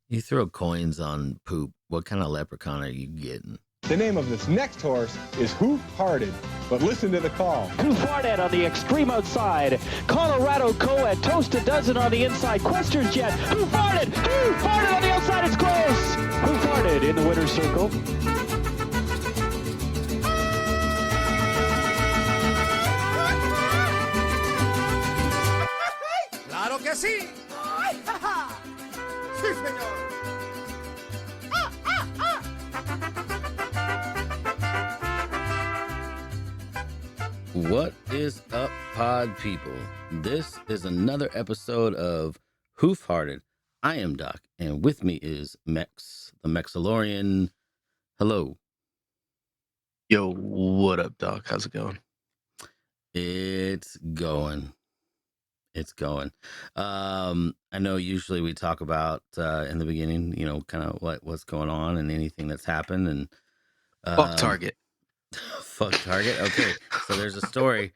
You throw coins on poop. What kind of leprechaun are you getting? The name of this next horse is Hoof-Hearted, but listen to the call. Hoof-Hearted on the extreme outside. Colorado Co-Ed, Toast a Dozen on the inside. Quester's Jet, Hoof-Hearted! Hoof-Hearted on the outside, it's close! Hoof-Hearted in the winner's circle. ¡Claro que sí! ¡Ay, ja, ja! ¡Sí, señor! What is up, pod people? This is another episode of Hoof-Hearted. I am Doc, and with me is Mex, the Mexalorian. Hello. Yo, what up, Doc? How's it going? It's going. I know usually we talk about in the beginning, kind of what's going on and anything that's happened. And Fuck Target. Fuck Target. Okay, so there's a story.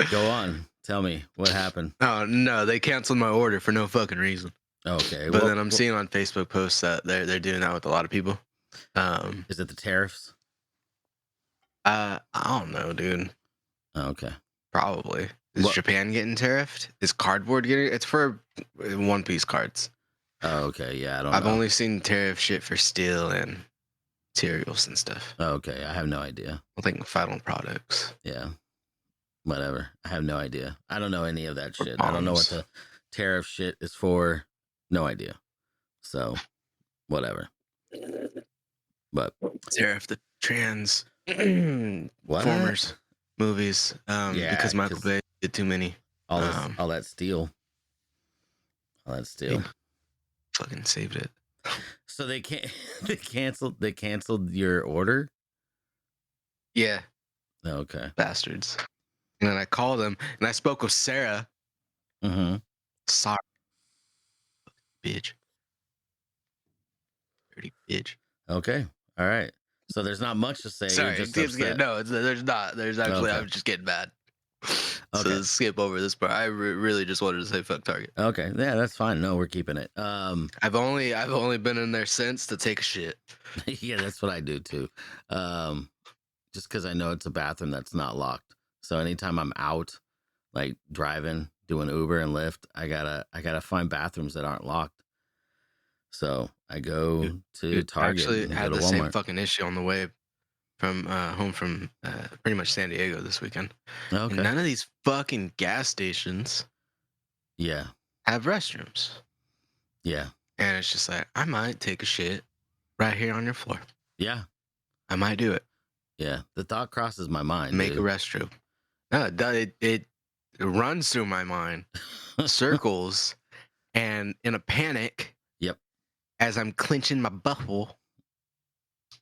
Go on. Tell me what happened. Oh no, they canceled my order for no fucking reason. Okay, but then I'm seeing on Facebook posts that they're doing that with a lot of people. Is it the tariffs? I don't know, dude. Okay, probably. Is Japan getting tariffed? Is cardboard getting? It's for One Piece cards. Oh, okay, yeah, I've only seen tariff shit for steel and materials and stuff. Okay, I have no idea. I think final products. Yeah, whatever. I have no idea. I don't know any of that shit. Bombs. I don't know what the tariff shit is for. No idea. So, whatever. But tariff the trans what? Formers movies. Because Michael Bay did too many. All that steel. Yeah. Fucking saved it. So they canceled your order? Yeah. Okay. Bastards. And then I called them and I spoke with Sarah. Mm-hmm. Sorry. Bitch. Dirty bitch. Okay. All right. So there's not much to say. Sorry, You're just upset. there's not. There's actually, I'm just getting mad. Okay. So skip over this part. I really just wanted to say fuck Target. Okay, yeah, that's fine. No, we're keeping it. I've only been in there since to take a shit. Yeah, that's what I do too. Just because I know it's a bathroom that's not locked. So anytime I'm out, like driving, doing Uber and Lyft, I gotta find bathrooms that aren't locked. So I go to Target. Actually, and had go to the Walmart. same fucking issue on the way from home from pretty much San Diego this weekend. Okay. And none of these fucking gas stations have restrooms. Yeah. And it's just like, I might take a shit right here on your floor. Yeah. I might do it. Yeah. The thought crosses my mind. Make a restroom. No, it runs through my mind, circles, and in a panic. Yep. As I'm clenching my butthole.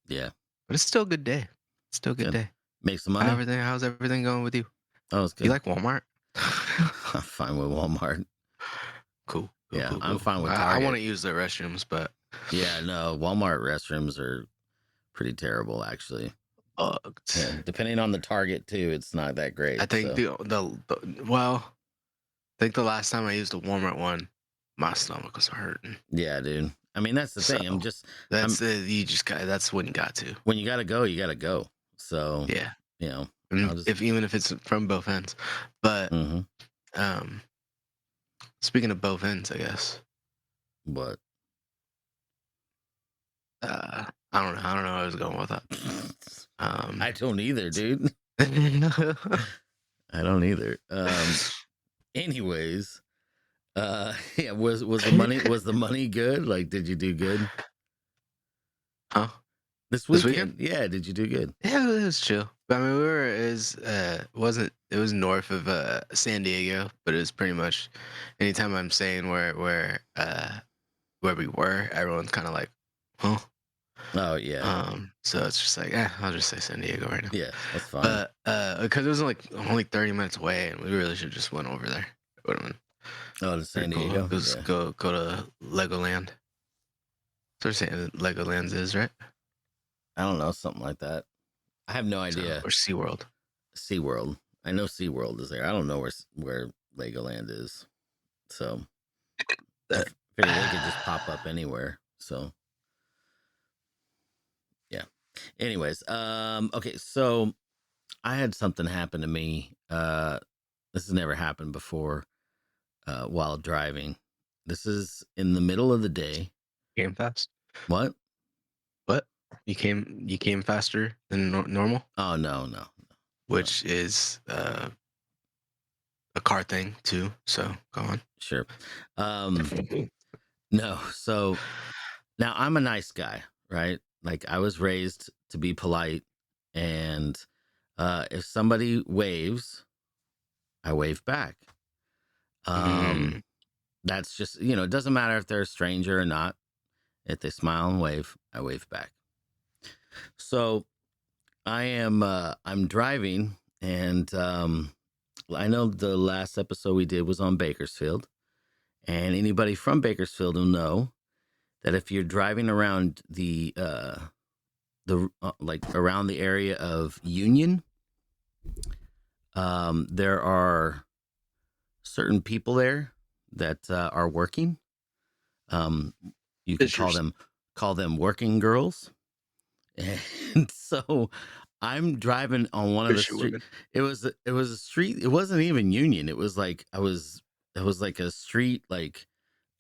Yeah. But it's still a good day. It's still a good day. Make some money. How's everything going with you? Oh, it's good. You like Walmart? I'm fine with Walmart. Cool. Yeah, cool. I'm fine with I Target. want to use their restrooms, but yeah, no, Walmart restrooms are pretty terrible, actually. Yeah, depending on the Target too, it's not that great. I think I think the last time I used a Walmart one, my stomach was hurting. Yeah, dude. I mean, that's the thing. That's when you got to. When you gotta go, you gotta go. So yeah, even if it's from both ends. But speaking of both ends, I guess. What? I don't know. Where I was going with that. I don't either, dude. I don't either. Anyways, yeah. Was the money good? Like, did you do good? Huh? This weekend? Yeah. Did you do good? Yeah, it was chill. But I mean, it was north of San Diego, but it was pretty much anytime I'm saying where we were, everyone's kind of like, huh? Oh yeah. So it's just like, I'll just say San Diego right now. Yeah, that's fine. But because it was only 30 minutes away, and we really should just went over there. It would have been to San Diego. Cool. Yeah. Go to Legoland. That's what Legoland is, right? I don't know, something like that. I have no idea. Or SeaWorld. SeaWorld. I know SeaWorld is there. I don't know where Legoland is. So if figure they could just pop up anywhere. So yeah. Anyways, okay, so I had something happen to me. This has never happened before while driving. This is in the middle of the day. Came fast. What? What? You came faster than normal, Oh no, no, no. which is a car thing too. So go on. Sure. No. So now I'm a nice guy, right? Like I was raised to be polite, and if somebody waves, I wave back. Mm, That's just, it doesn't matter if they're a stranger or not. If they smile and wave, I wave back. So I'm driving, and I know the last episode we did was on Bakersfield, and anybody from Bakersfield will know that if you're driving around like around the area of Union, there are certain people there that are working. Um, you could Fishers. call them working girls. And so I'm driving on one of the Fisher street. women. It was a street. It wasn't even Union. It was like it was like a street like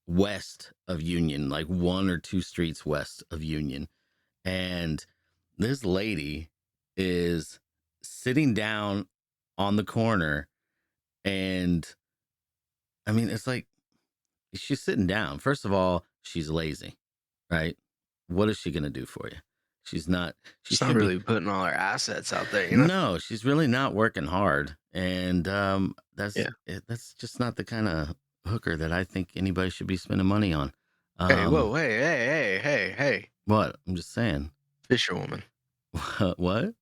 west of Union, like one or two streets west of Union. And this lady is sitting down on the corner, and I mean it's like she's sitting down. First of all, she's lazy, right? What is she gonna do for you? She's not. She She's not should be. really putting all her assets out there, you know? No, she's really not working hard, and Yeah. that's just not the kind of hooker that I think anybody should be spending money on. Hey, Um, whoa, hey. what? I'm just saying. Fisher woman. What?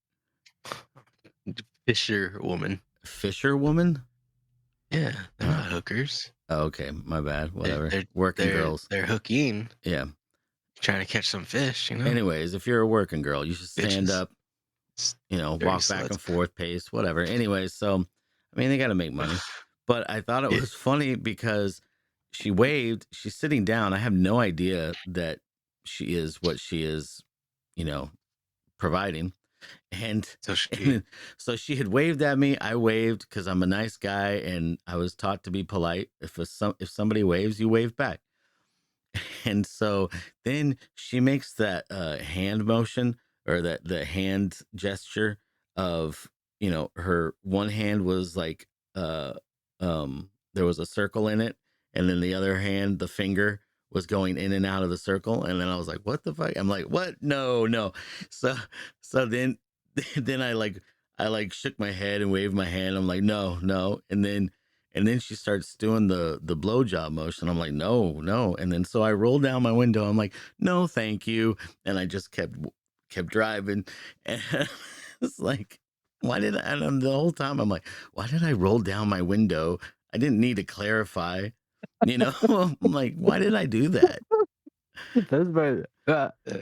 Fisher woman. Fisher woman? Yeah, they're Oh, not hookers. okay, my bad. They're Whatever. they're Working they're, girls. they're hooking, Yeah. trying to catch some fish, you know? Anyways, if you're a working girl, you should stand Bitches. up, Dirty walk back sluts. and forth, pace, whatever. Anyways, so I mean, they got to make money. But I thought it Yeah. was funny because she waved, she's sitting down. I have no idea that she is what she is, you know, providing. And, So and she then, so she had waved at me. I waved because I'm a nice guy and I was taught to be polite. If somebody waves, you wave back. And so then she makes that hand motion, or that the hand gesture of, her one hand was like there was a circle in it, and then the other hand, the finger was going in and out of the circle, and then I was like, what the fuck? I'm like, what? No, no. So then then I shook my head and waved my hand. I'm like, no, no. And then she starts doing the blowjob motion. I'm like, no, no. And then so I rolled down my window. I'm like, no, thank you. And I just kept driving. And it's like, why did I? And the whole time I'm like, why did I roll down my window? I didn't need to clarify. I'm like, why did I do that? that's my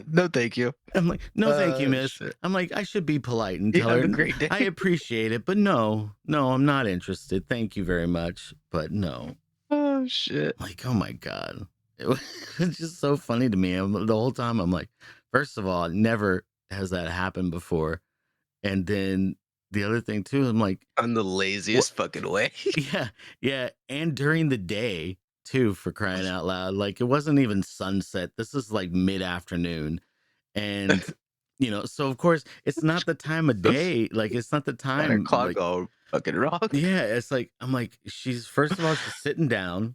no thank you. I'm like, no, thank you, miss. Shit. I'm like, I should be polite and You tell have her, a great day. I appreciate it, but no, no, I'm not interested. Thank you very much. But no. Oh shit. Like, oh my God. It was it's just so funny to me. The whole time I'm like, first of all, never has that happened before. And then the other thing too, I'm like, I'm the what? laziest fucking way. Yeah, yeah. And during the day too, for crying out loud. Like, it wasn't even sunset. This is like mid-afternoon. And, so of course, it's not the time of day. Like, it's not the Got her time. clock Like, all fucking wrong. yeah, it's like, I'm like, first of all, she's sitting down,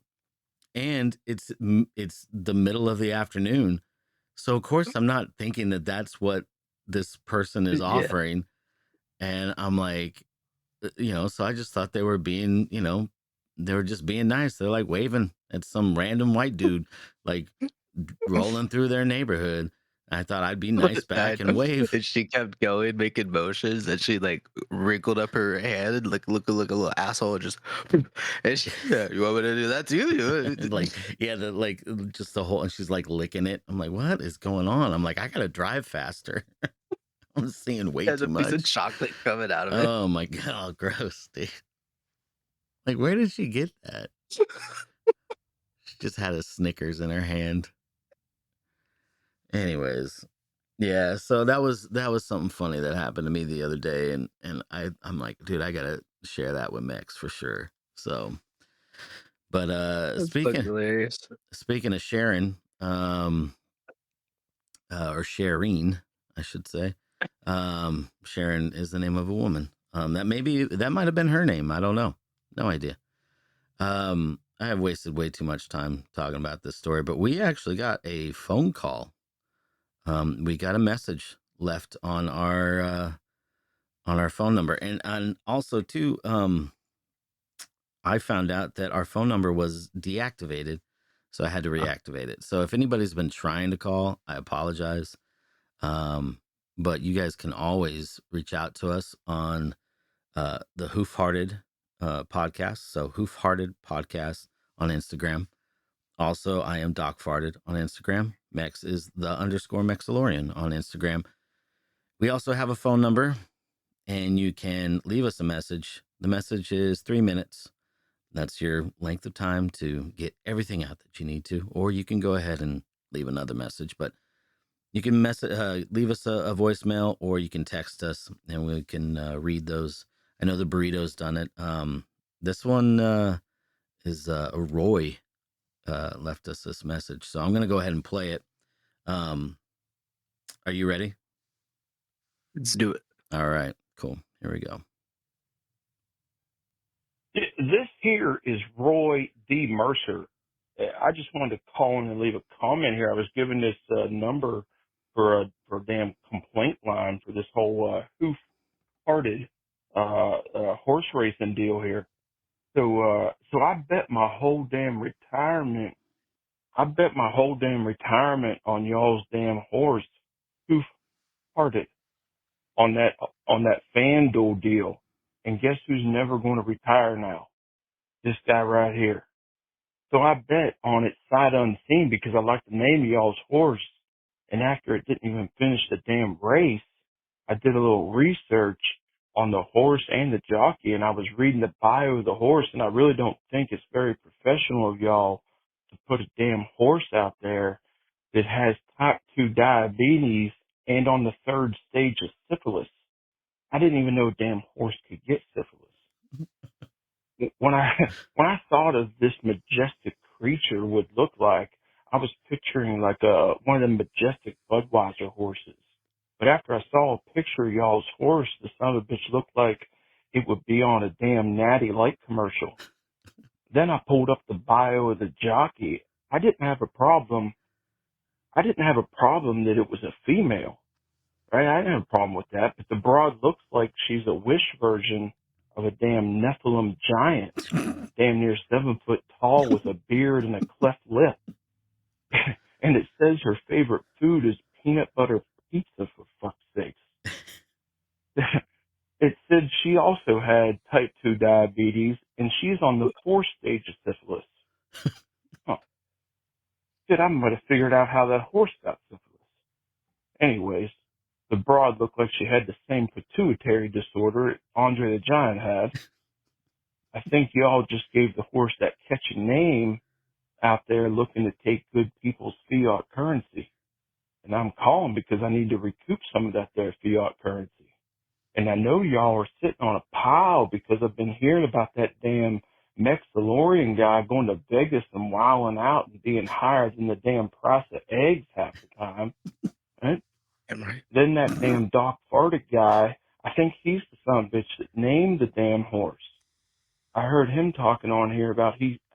and it's the middle of the afternoon. So of course I'm not thinking that that's what this person is Yeah. offering. And I'm like, so I just thought they were being, they were just being nice. They're like waving at some random white dude, like rolling through their neighborhood. I thought I'd be nice back and wave. And she kept going, making motions, and she like wrinkled up her hand and like look like a little asshole, and just and she, yeah, you want me to do that to you? And like, yeah, just the whole, and she's like licking it. I'm like, what is going on? I'm like, I gotta drive faster. I'm seeing way Has too a piece of much. chocolate coming out of it. Oh my God, gross, dude. Like, where did she get that? just had a Snickers in her hand. Anyways, yeah, so that was something funny that happened to me the other day, and I'm like, dude, I gotta share that with Max for sure. So, but That's fucking hilarious. speaking of sharing, or Shireen, I should say. Sharon is the name of a woman. That might have been her name. I don't know. No idea. I have wasted way too much time talking about this story, but we actually got a phone call. We got a message left on our phone number, and also too. I found out that our phone number was deactivated, so I had to reactivate it. So if anybody's been trying to call, I apologize. But you guys can always reach out to us on the Hoofhearted podcast. So Hoofhearted podcast on Instagram. Also, I am Doc Farted on Instagram. Mex is the _ Mexalorian on Instagram. We also have a phone number, and you can leave us a message. The message is 3 minutes. That's your length of time to get everything out that you need to, or you can go ahead and leave another message. But you can leave us a voicemail, or you can text us, and we can read those. I know the burrito's done it. This one is Roy left us this message, so I'm going to go ahead and play it. Are you ready? Let's do it. All right, cool. Here we go. This here is Roy D. Mercer. I just wanted to call in and leave a comment here. I was given this number for a damn complaint line for this whole hoof-hearted horse racing deal here. So I bet my whole damn retirement. I bet my whole damn retirement on y'all's damn horse, hoof-hearted, on that FanDuel deal. And guess who's never going to retire now? This guy right here. So I bet on it sight unseen because I like the name of y'all's horse. And after it didn't even finish the damn race, I did a little research on the horse and the jockey, and I was reading the bio of the horse, and I really don't think it's very professional of y'all to put a damn horse out there that has type 2 diabetes and on the 3rd stage of syphilis. I didn't even know a damn horse could get syphilis. When I thought of this majestic creature would look like, I was picturing like one of the majestic Budweiser horses. But after I saw a picture of y'all's horse, the son of a bitch looked like it would be on a damn Natty Light commercial. Then I pulled up the bio of the jockey. I didn't have a problem that it was a female. Right? I didn't have a problem with that, but the broad looks like she's a Wish version of a damn Nephilim giant, damn near 7 foot tall with a beard and a cleft lip. And it says her favorite food is peanut butter pizza, for fuck's sakes. It said she also had type 2 diabetes, and she's on the 4th stage of syphilis. Huh. Shit, I might have figured out how that horse got syphilis. Anyways, the broad looked like she had the same pituitary disorder Andre the Giant had. I think y'all just gave the horse that catchy name out there looking to take good people's fiat currency. And I'm calling because I need to recoup some of that there fiat currency. And I know y'all are sitting on a pile because I've been hearing about that damn Mexalorian guy going to Vegas and wilding out and being higher than the damn price of eggs half the time. Right? Right. Then that damn Doc Farted guy, I think he's the son of a bitch that named the damn horse. I heard him talking on here about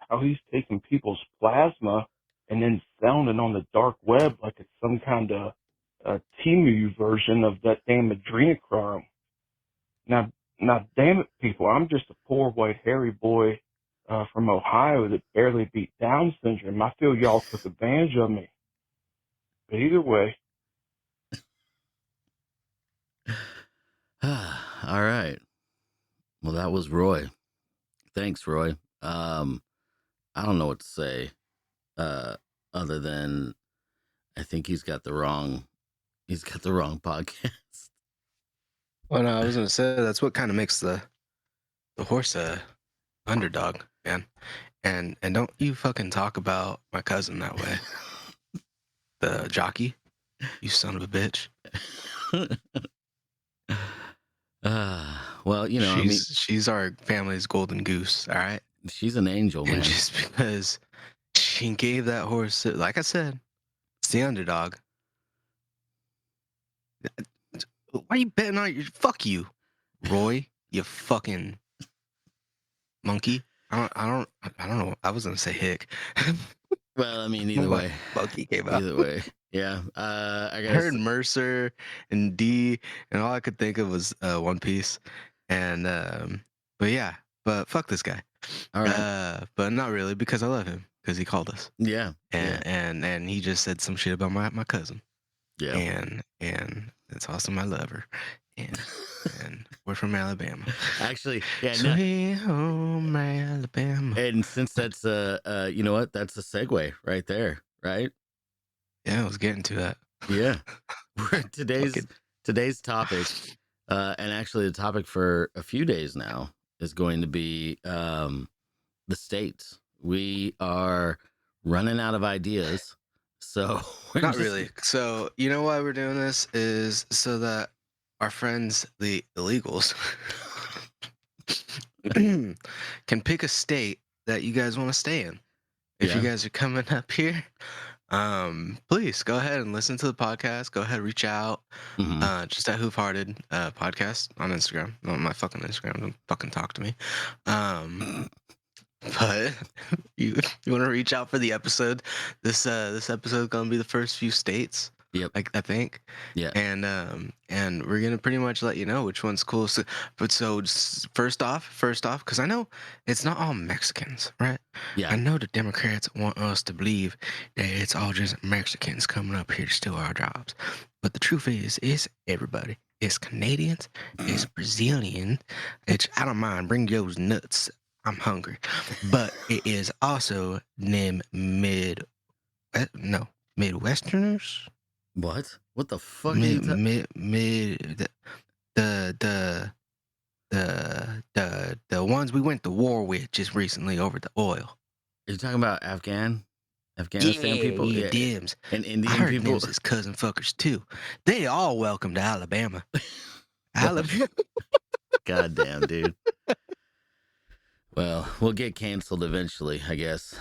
how he's taking people's plasma and then selling it on the dark web like it's some kind of Timu version of that damn adrenochrome. Now, damn it, people, I'm just a poor white hairy boy from Ohio that barely beat Down syndrome. I feel y'all took advantage of me. But either way. All right. Well, that was Roy. Thanks, Roy. I don't know what to say other than I think he's got the wrong podcast. Well, no, I was gonna say that's what kind of makes the horse a underdog, man. And don't you fucking talk about my cousin that way. The jockey, you son of a bitch. Well, you know, I mean, she's our family's golden goose, all right? she's an angel, man. And just because she gave that horse, like I said, it's the underdog. Why you betting on your? Fuck you, Roy. You fucking monkey. I don't know. I was gonna say hick. Well, I mean, either way. Monkey came out. Either way. Yeah. I heard Mercer and D, and all I could think of was One Piece. And but yeah, but fuck this guy. All right. But not really, because I love him, because he called us. Yeah. And he just said some shit about my cousin. Yeah. And it's awesome. I love her. And we're from Alabama. Actually, yeah. Sweet home Alabama. And since that's you know what? That's a segue right there, right? Yeah, I was getting to that. Yeah. Today's topic, and actually the topic for a few days now is going to be the states. We are running out of ideas. So not really. So you know why we're doing this is so that our friends, the illegals, can pick a state that you guys want to stay in. If you guys are coming up here, please go ahead and listen to the podcast. Go ahead, reach out. Just at Hoofhearted podcast on Instagram. On my fucking Instagram. Don't fucking talk to me. But you want to reach out for the episode. This episode is gonna be the first few states. Yep. I think. Yeah. And we're gonna pretty much let you know which one's cool. So first off, because I know it's not all Mexicans, right? Yeah. I know the Democrats want us to believe that it's all just Mexicans coming up here to steal our jobs, but the truth is, it's everybody. It's Canadians. It's Brazilian. It's I don't mind. Bring those nuts. I'm hungry, but it is also them Midwesterners. What? What the fuck? The ones we went to war with just recently over the oil. You're talking about Afghanistan people? Yeah, Dems. And Indian I heard people? Dems is cousin fuckers too. They all welcome to Alabama. Alabama. Goddamn, dude. Well, we'll get canceled eventually, I guess.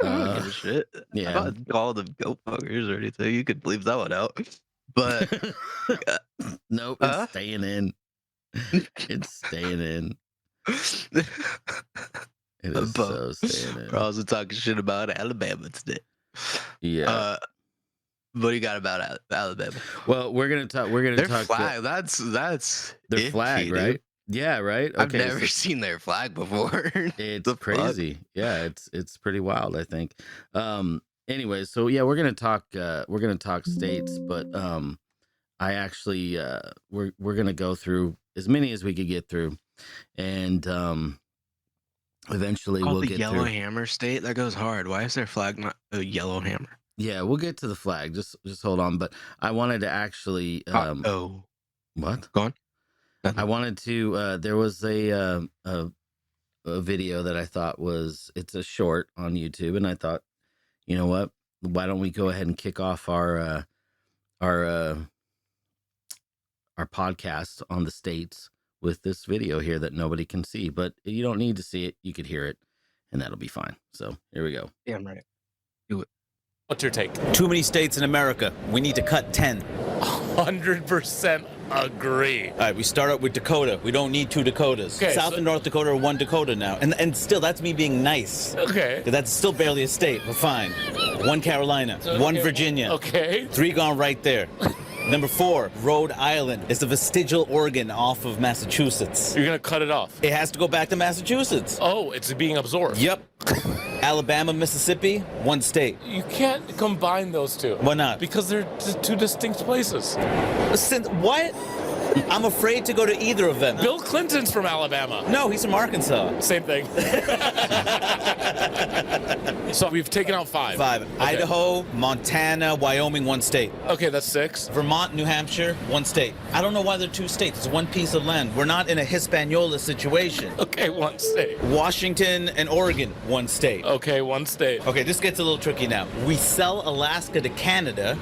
I don't give a shit. Yeah. I'm not call them goat fuckers or anything. You could leave that one out. But nope, it's staying in. It's staying in. It is so staying in. We're also talking shit about Alabama today. Yeah. What do you got about Alabama? Well, we're gonna talk. Their flag. That's their flag, right? Dude. Yeah, right. Okay, I've never seen their flag before. It's crazy. Yeah, it's pretty wild, I think. Anyway, so yeah, we're gonna talk states, but I actually we're gonna go through as many as we could get through, and eventually we'll get yellow through. hammer state. That goes hard. Why is their flag not a yellow hammer? Yeah, we'll get to the flag. Just hold on. But I wanted to actually what? Go on. I wanted to. There was a video that I thought it's a short on YouTube, and I thought, you know what? Why don't we go ahead and kick off our podcast on the states with this video here that nobody can see, but you don't need to see it. You could hear it, and that'll be fine. So here we go. Damn right. Do it. What's your take? Too many states in America. We need to cut 10. 100% agree. All right, we start out with Dakota. We don't need 2 Dakotas. Okay, South and North Dakota are 1 Dakota now. And still, that's me being nice. Okay. That's still barely a state, but fine. 1 Carolina, 1 Virginia. Okay. 3 gone right there. Number 4, Rhode Island. It's the vestigial organ off of Massachusetts. You're going to cut it off? It has to go back to Massachusetts. Oh, it's being absorbed. Yep. Alabama, Mississippi, 1 state. You can't combine those two. Why not? Because they're 2 distinct places. What? I'm afraid to go to either of them. Bill Clinton's from Alabama. No, he's from Arkansas. Same thing. So we've taken out 5. 5. Okay. Idaho, Montana, Wyoming, 1 state. Okay, that's 6. Vermont, New Hampshire, 1 state. I don't know why they're 2 states. It's 1 piece of land. We're not in a Hispaniola situation. Okay, 1 state. Washington and Oregon, 1 state. Okay, 1 state. Okay, this gets a little tricky now. We sell Alaska to Canada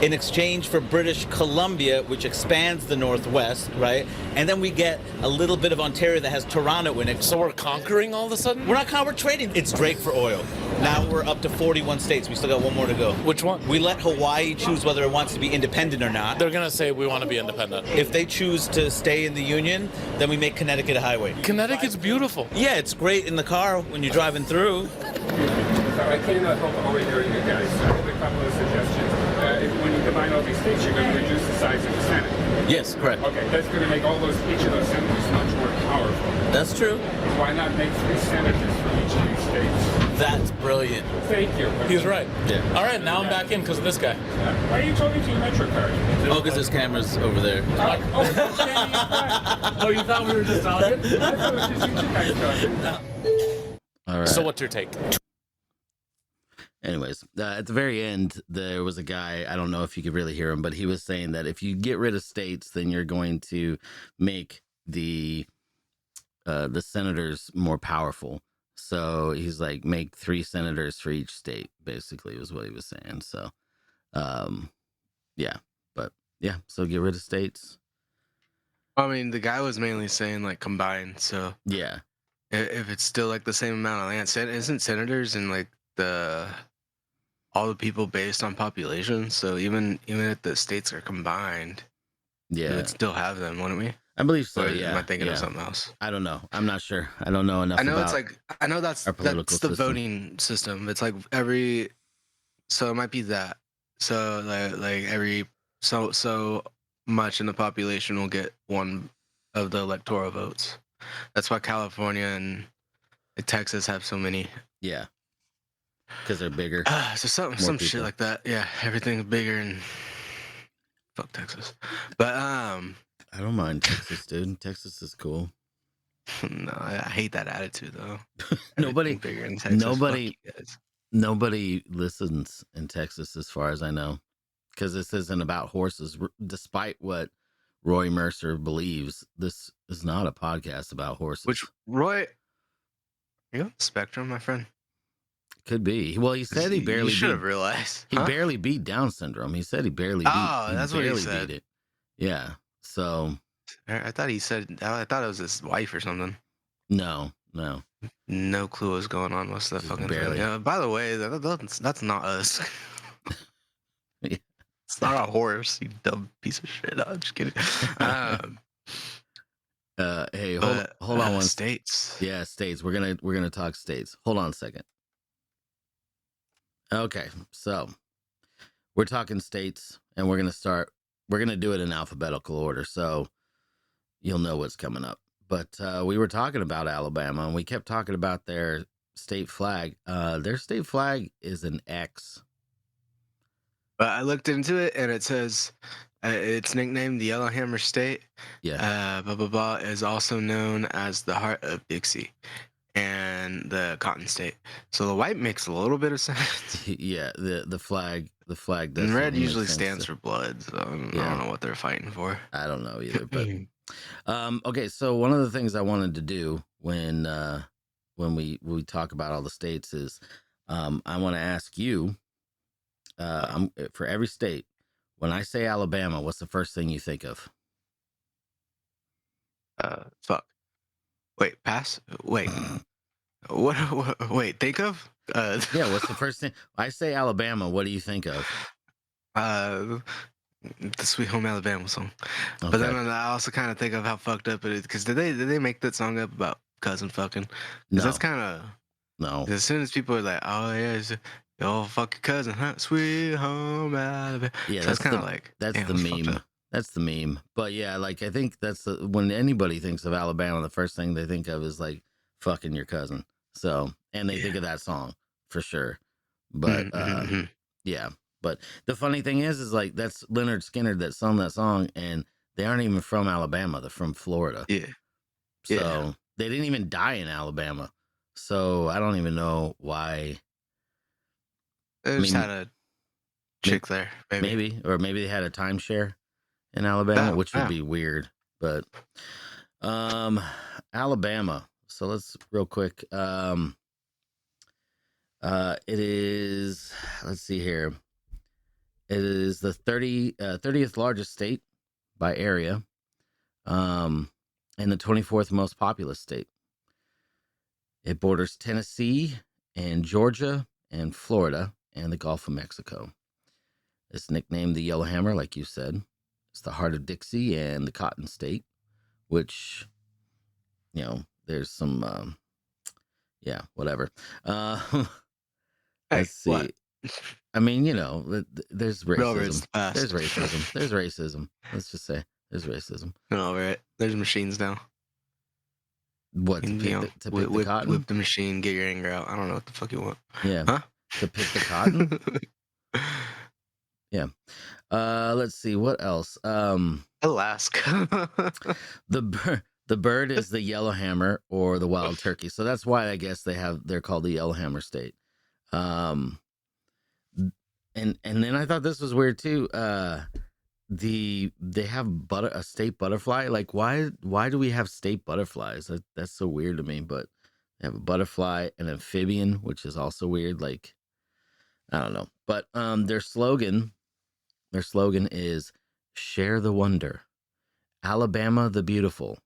in exchange for British Columbia, which expands the Northwest, right? And then we get a little bit of Ontario that has Toronto in it. So we're conquering all of a sudden? We're not we're trading. It's Drake for oil. Now we're up to 41 states. We still got 1 more to go. Which one? We let Hawaii choose whether it wants to be independent or not. They're going to say we want to be independent. If they choose to stay in the Union, then we make Connecticut a highway. Connecticut's beautiful. Yeah, it's great in the car when you're driving through. So I cannot help overhearing you guys. So I have a couple of suggestions. When you combine all these states, you're going to reduce the size of the Senate. Yes, correct. Okay, that's going to make each of those senators much more powerful. That's true. Why not make 3 senators from each of these states? That's brilliant. Thank you. He's right. Yeah. All right, now I'm back in because of this guy. Why are you talking to your Metro card? Oh, because there's cameras over there. Oh, you thought we were just talking? I thought it was just you guys talking. All right. So what's your take? Anyways, at the very end, there was a guy, I don't know if you could really hear him, but he was saying that if you get rid of states, then you're going to make the senators more powerful. So he's like, make 3 senators for each state, basically, was what he was saying. So, so get rid of states. I mean, the guy was mainly saying like combined. So Yeah. if it's still like the same amount of land, isn't senators and like all the people based on population? So even if the states are combined, we Yeah. would still have them, wouldn't we? I believe so. Or Yeah. am I thinking of yeah. something else? I don't know. I'm not sure. I don't know enough I know about it's like that's our political the system. voting system. It's like so it might be that. So like every so much in the population will get one of the electoral votes. That's why California and Texas have so many. Yeah. Because they're bigger. So some More shit people. like that. Yeah, everything's bigger and fuck Texas. But I don't mind Texas, dude. Texas is cool. no, I hate that attitude though. Nobody- Everything bigger in Texas. nobody- Fuck you guys. Nobody listens in Texas, as far as I know, because this isn't about horses. Despite what Roy Mercer believes, this is not a podcast about horses. Which Roy, you on the spectrum, my friend? could be. Well, he said he barely should have beat, realized. he Huh? barely beat Down syndrome. He said he barely beat. Oh, that's what he barely said. beat it. Yeah. So I thought he said. I thought it was his wife or something. no. No clue what's going on. What's that Just fucking barely. thing? Yeah, by the way, that's not us. Yeah. It's not a horse, you dumb piece of shit. No, I'm just kidding. Hey, But, hold on one. states. Yeah, states. We're gonna talk states. Hold on a second. Okay, so we're talking states, and we're gonna do it in alphabetical order, so you'll know what's coming up. But we were talking about Alabama, and we kept talking about their state flag. Their state flag is an X. But I looked into it, and it says it's nicknamed the Yellowhammer State. Yeah. Blah blah blah is also known as the Heart of Dixie and the Cotton State. So the white makes a little bit of sense. Yeah, the flag does. And red usually stands for blood, so I don't know what they're fighting for. I don't know either, but okay. So one of the things I wanted to do when we talk about all the states is I want to ask you for every state. When I say Alabama, what's the first thing you think of? Fuck. Wait, pass. Wait. What? Wait, think of. Yeah, what's the first thing? I say Alabama. What do you think of? The Sweet Home Alabama song. Okay. But then I also kind of think of how fucked up it is. Because did they make that song up about cousin fucking? No. Because that's kind of. No. As soon as people are like, oh yeah, it's your fucking cousin, huh? Sweet Home Alabama. Yeah, So that's kind of like. that's damn, the that's fucked meme. up. That's the meme. But yeah, like I think that's when anybody thinks of Alabama, the first thing they think of is like fucking your cousin. So, and they think of that song for sure. But Mhm. yeah. But the funny thing is like that's Leonard Skinner that sung that song, and They aren't even from Alabama. They're from Florida. Yeah. So they didn't even die in Alabama. So I don't even know why. They I just mean, had a chick there, maybe. maybe they had a timeshare in Alabama, Oh, which would yeah. be weird. But Alabama. So let's real quick. It is. Let's see here. It is the 30th largest state by area, and the 24th most populous state. It borders Tennessee and Georgia and Florida and the Gulf of Mexico. It's nicknamed the Yellowhammer, like you said. It's the heart of Dixie and the Cotton State, which, there's some, whatever. Hey, Let's see. what? I mean, there's Railroads racism. the past. There's racism. There's racism. Let's just say there's racism. No, right. There's machines now. What, to pick the cotton? Whip the machine, get your anger out. I don't know what the fuck you want. Yeah. Huh? To pick the cotton? Yeah. Let's see what else. Alaska. The bird is the yellowhammer or the wild turkey. So that's why I guess they're called the Yellowhammer State. And then I thought this was weird too. They have a state butterfly. Like why do we have state butterflies? That's so weird to me. But they have a butterfly, an amphibian, which is also weird. Like I don't know. But their slogan is "Share the Wonder, Alabama the Beautiful."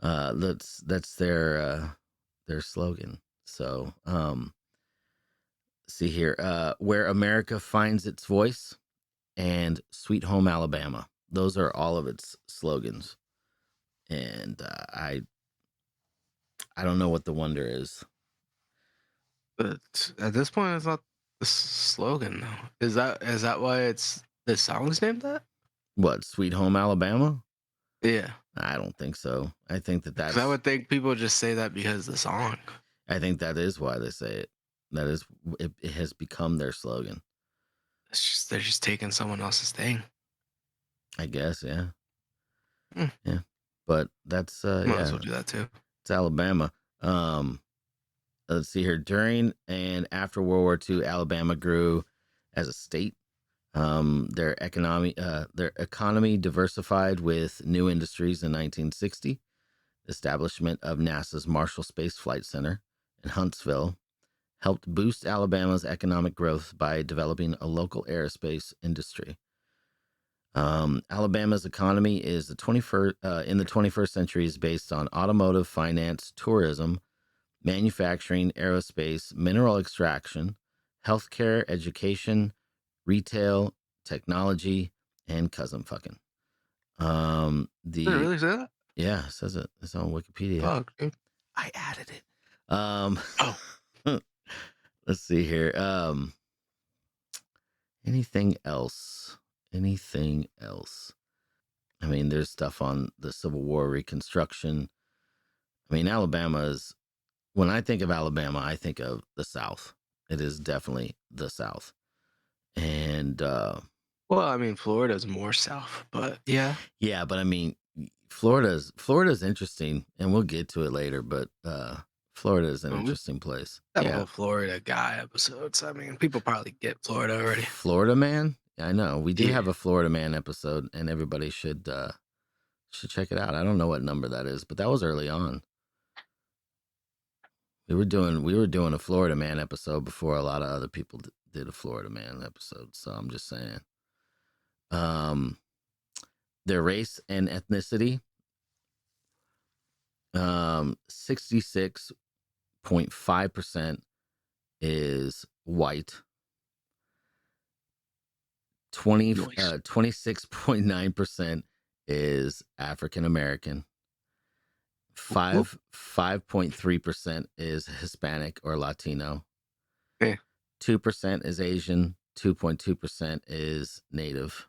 That's their slogan. So see here, where America finds its voice, and Sweet Home Alabama. Those are all of its slogans. And I don't know what the wonder is. But at this point, it's not the slogan, though. Is that why the song's named that? What, Sweet Home Alabama? Yeah. I don't think so. I think that's... I would think people just say that because of the song. I think that is why they say it. That is, it has become their slogan. They're just taking someone else's thing. I guess, yeah. Yeah. But that's, Might as well do that too. It's Alabama. Let's see here. During and after World War II, Alabama grew as a state. Their economy diversified with new industries in 1960. Establishment of NASA's Marshall Space Flight Center in Huntsville helped boost Alabama's economic growth by developing a local aerospace industry. Alabama's economy is in the 21st century is based on automotive, finance, tourism, manufacturing, aerospace, mineral extraction, healthcare, education, retail, technology, and cousin fucking. Did it really say that? Yeah, it says it. It's on Wikipedia. Fuck, dude. I added it. Let's see here. Anything else? I mean, there's stuff on the Civil War, Reconstruction. I mean, when I think of Alabama, I think of the South. It is definitely the South. And, well, I mean, Florida's more south, but yeah. Yeah, but I mean, Florida's interesting, and we'll get to it later, but Florida is an interesting place. That whole Florida guy episodes. I mean, people probably get Florida already. Florida man? Yeah, I know. We do have a Florida man episode, and everybody should check it out. I don't know what number that is, but that was early on. We were doing a Florida man episode before a lot of other people did a Florida man episode. So I'm just saying. Their race and ethnicity. 66.5% is white. 26.9% is African American. 5.3% is Hispanic or Latino. 2% is Asian. 2.2% is Native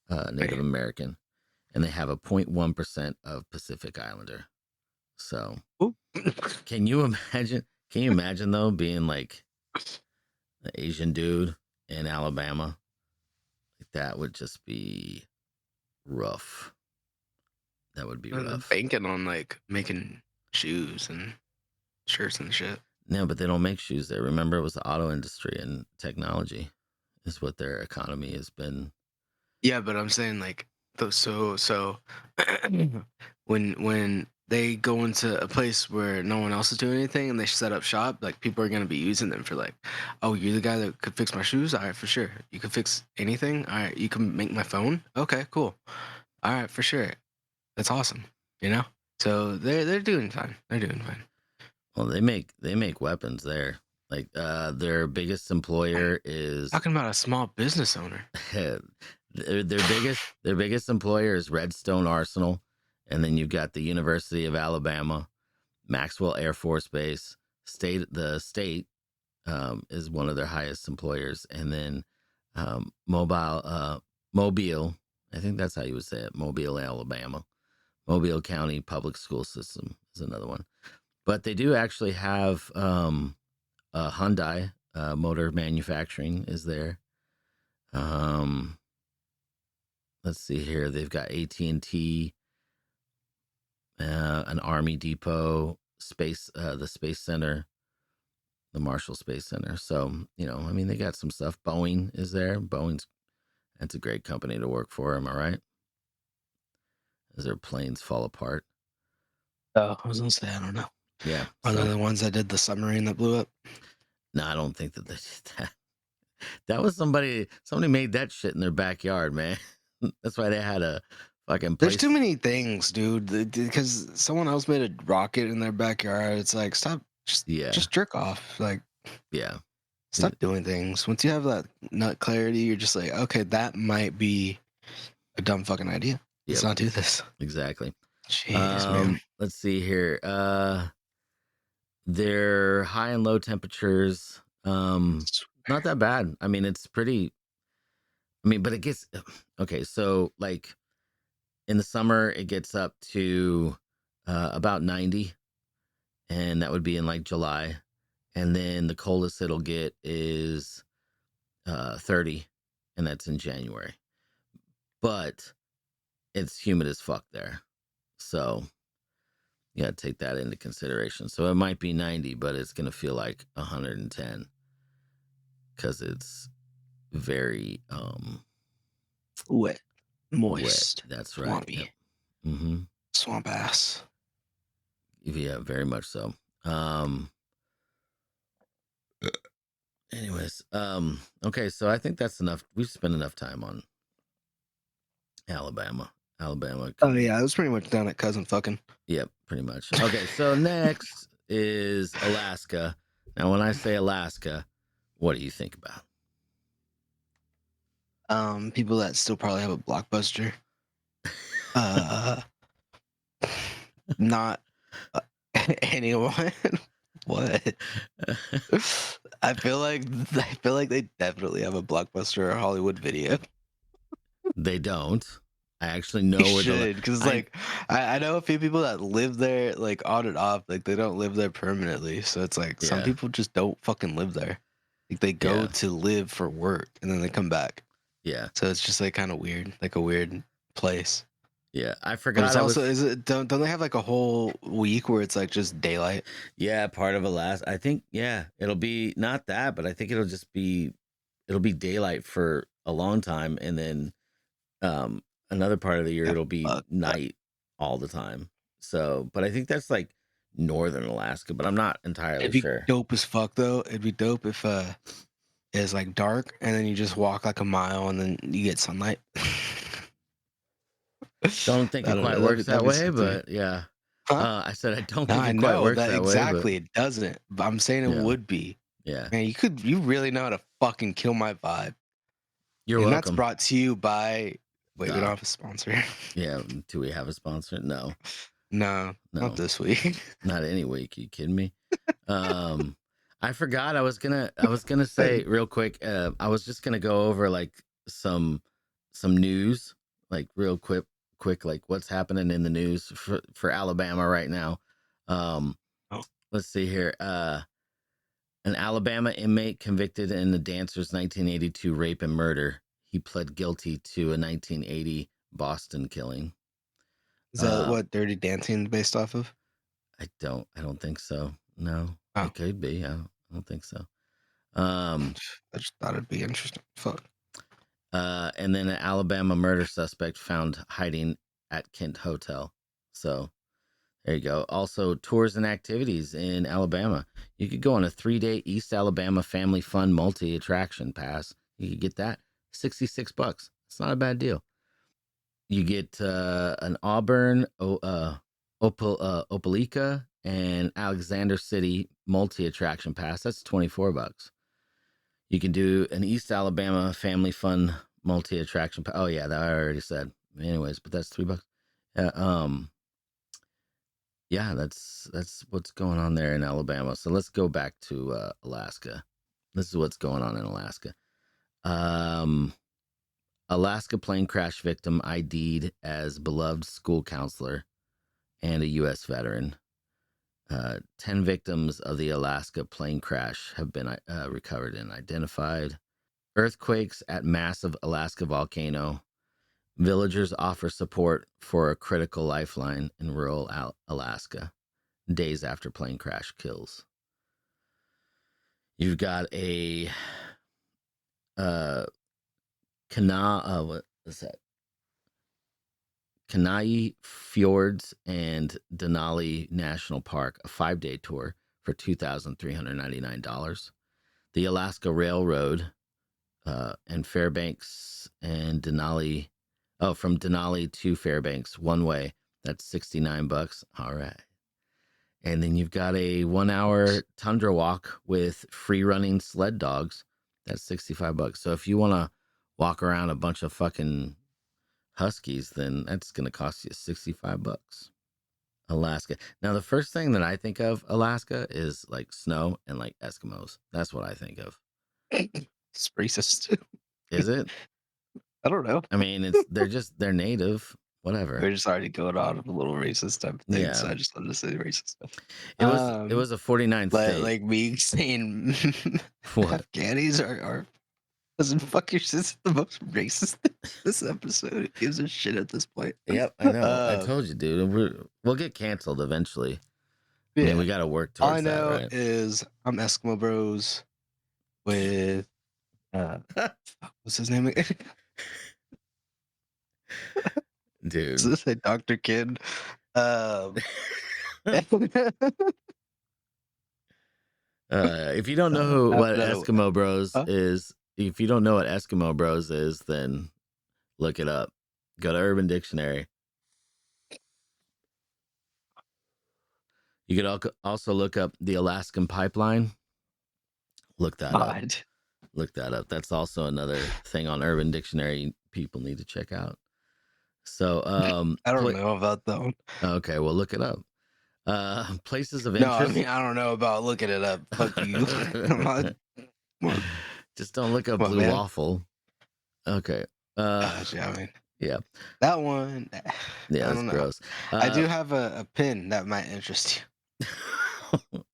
American, and they have a 0.1% of Pacific Islander. So, can you imagine? Can you imagine though being like the Asian dude in Alabama? Like that would just be rough. That would be They're rough. banking on like making shoes and shirts and shit. No, but they don't make shoes there. Remember, it was the auto industry and technology is what their economy has been. Yeah, but I'm saying like so when they go into a place where no one else is doing anything and they set up shop, like people are gonna be using them for like, oh, you're the guy that could fix my shoes? All right, for sure. You can fix anything? All right, you can make my phone? Okay, cool. All right, for sure. That's awesome. You know? So they're doing fine. They're doing fine. Well, they make weapons there. Like their biggest employer is Talking about a small business owner. their biggest employer is Redstone Arsenal, and then you've got the University of Alabama, Maxwell Air Force Base, the state is one of their highest employers, and then Mobile, I think that's how you would say it, Mobile, Alabama, Mobile County Public School System is another one. But they do actually have Hyundai Motor Manufacturing is there. Let's see here. They've got AT&T, an Army Depot, the Space Center, the Marshall Space Center. So, I mean, they got some stuff. Boeing is there. That's a great company to work for. Am I right? As their planes fall apart. Oh, I was gonna say, I don't know. Yeah. Are they the ones that did the submarine that blew up? No, I don't think that they did that. That was somebody made that shit in their backyard, man. That's why they had a fucking place. There's too many things, dude. Because someone else made a rocket in their backyard. It's like, stop, just jerk off. Like, yeah, stop doing things. Once you have that nut clarity, you're just like, okay, that might be a dumb fucking idea. Let's not do this. Exactly. Jeez, man. Let's see here. Their high and low temperatures, not that bad. I mean, it's pretty. I mean, but it gets okay. So, like in the summer, it gets up to about 90, and that would be in like July. And then the coldest it'll get is 30, and that's in January. But it's humid as fuck there, so you got to take that into consideration. So it might be 90, but it's gonna feel like 110 because it's very wet, moist. Wet. That's right. Swampy. Yep. Mm-hmm. Swamp ass. Yeah, very much so. Anyways, okay, so I think that's enough. We've spent enough time on Alabama. Oh yeah, I was pretty much down at cousin fucking. Yep, pretty much. Okay, so next is Alaska. Now, when I say Alaska, what do you think about? People that still probably have a Blockbuster. Not anyone. What? I feel like they definitely have a Blockbuster or a Hollywood Video. They don't. I actually know They where should, because like I know a few people that live there like on and off. Like they don't live there permanently, so it's like some people just don't fucking live there. Like they go to live for work and then they come back. Yeah. So it's just like kind of weird, like a weird place. Yeah, I forgot. But it's is it don't they have like a whole week where it's like just daylight? Yeah, part of Alaska. I think it'll be not that, but I think it'll be daylight for a long time, and then another part of the year it'll be night all the time. So, but I think that's like northern Alaska, but I'm not entirely It'd be sure. dope as fuck though. It'd be dope if it's like dark and then you just walk like a mile and then you get sunlight. Don't think it quite works that way, but yeah. Huh? I said I don't think it quite works that way. Exactly, it doesn't. But I'm saying it would be. Yeah. Man, you really know how to fucking kill my vibe. You're welcome. welcome. That's brought to you by. Wait, we don't have a sponsor. Yeah. Do we have a sponsor? No. No, not this week. Not any week. Are you kidding me? I forgot. I was gonna say real quick. I was just gonna go over like some news, like real quick, like what's happening in the news for Alabama right now. Let's see here. An Alabama inmate convicted in the dancer's 1982 rape and murder. He pled guilty to a 1980 Boston killing. Is that what Dirty Dancing is based off of? I don't think so. No, Oh. it could be. I don't think so. I just thought it'd be interesting. Fuck. And then an Alabama murder suspect found hiding at Kent Hotel. So there you go. Also, tours and activities in Alabama. You could go on a 3-day East Alabama Family Fun multi-attraction pass. You could get that $66. It's not a bad deal. You get an Auburn, Opelika, and Alexander City multi-attraction pass. That's $24. You can do an East Alabama Family Fun multi-attraction pass. Oh yeah, that I already said. Anyways, but that's $3. Yeah, that's what's going on there in Alabama. So let's go back to Alaska. This is what's going on in Alaska. Alaska plane crash victim ID'd as beloved school counselor and a U.S. veteran. 10 victims of the Alaska plane crash have been recovered and identified. Earthquakes at massive Alaska volcano. Villagers offer support for a critical lifeline in rural Alaska. Days after plane crash kills. You've got a what is that? Kenai Fjords and Denali National Park, a 5-day tour for $2,399. The Alaska Railroad and Fairbanks and Denali. Oh, from Denali to Fairbanks, one way. That's $69. All right. And then you've got a 1-hour tundra walk with free running sled dogs. That's $65. So if you want to walk around a bunch of fucking huskies, then that's going to cost you $65. Alaska. Now, the first thing that I think of Alaska is like snow and like Eskimos. That's what I think of. It's racist. Is it? I don't know. I mean, they're native. Whatever. We're just already going on a little racist type of thing, Yeah. so I just wanted to say racist stuff. It was a 49th state. Like me saying What? Afghanis are doesn't fuck your sister the most racist thing this episode. It gives a shit at this point. Yep, I know. I told you, dude. We'll get canceled eventually. I mean, we got to work All towards I know that, right? is I'm Eskimo Bros with what's his name again? Dude. Does this say Dr. Kid? If you don't know what no. Eskimo Bros Huh? is, if you don't know what Eskimo Bros is, then look it up. Go to Urban Dictionary. You could also look up the Alaskan Pipeline. Look that up. Look that up. That's also another thing on Urban Dictionary people need to check out. So I don't know about that one. Okay, well look it up. Places of No, interest. I mean I don't know about looking it up. Fuck you. Just don't look up blue waffle. Okay. Gotcha, I mean, yeah. That one. Yeah, that's gross. I do have a pin that might interest you.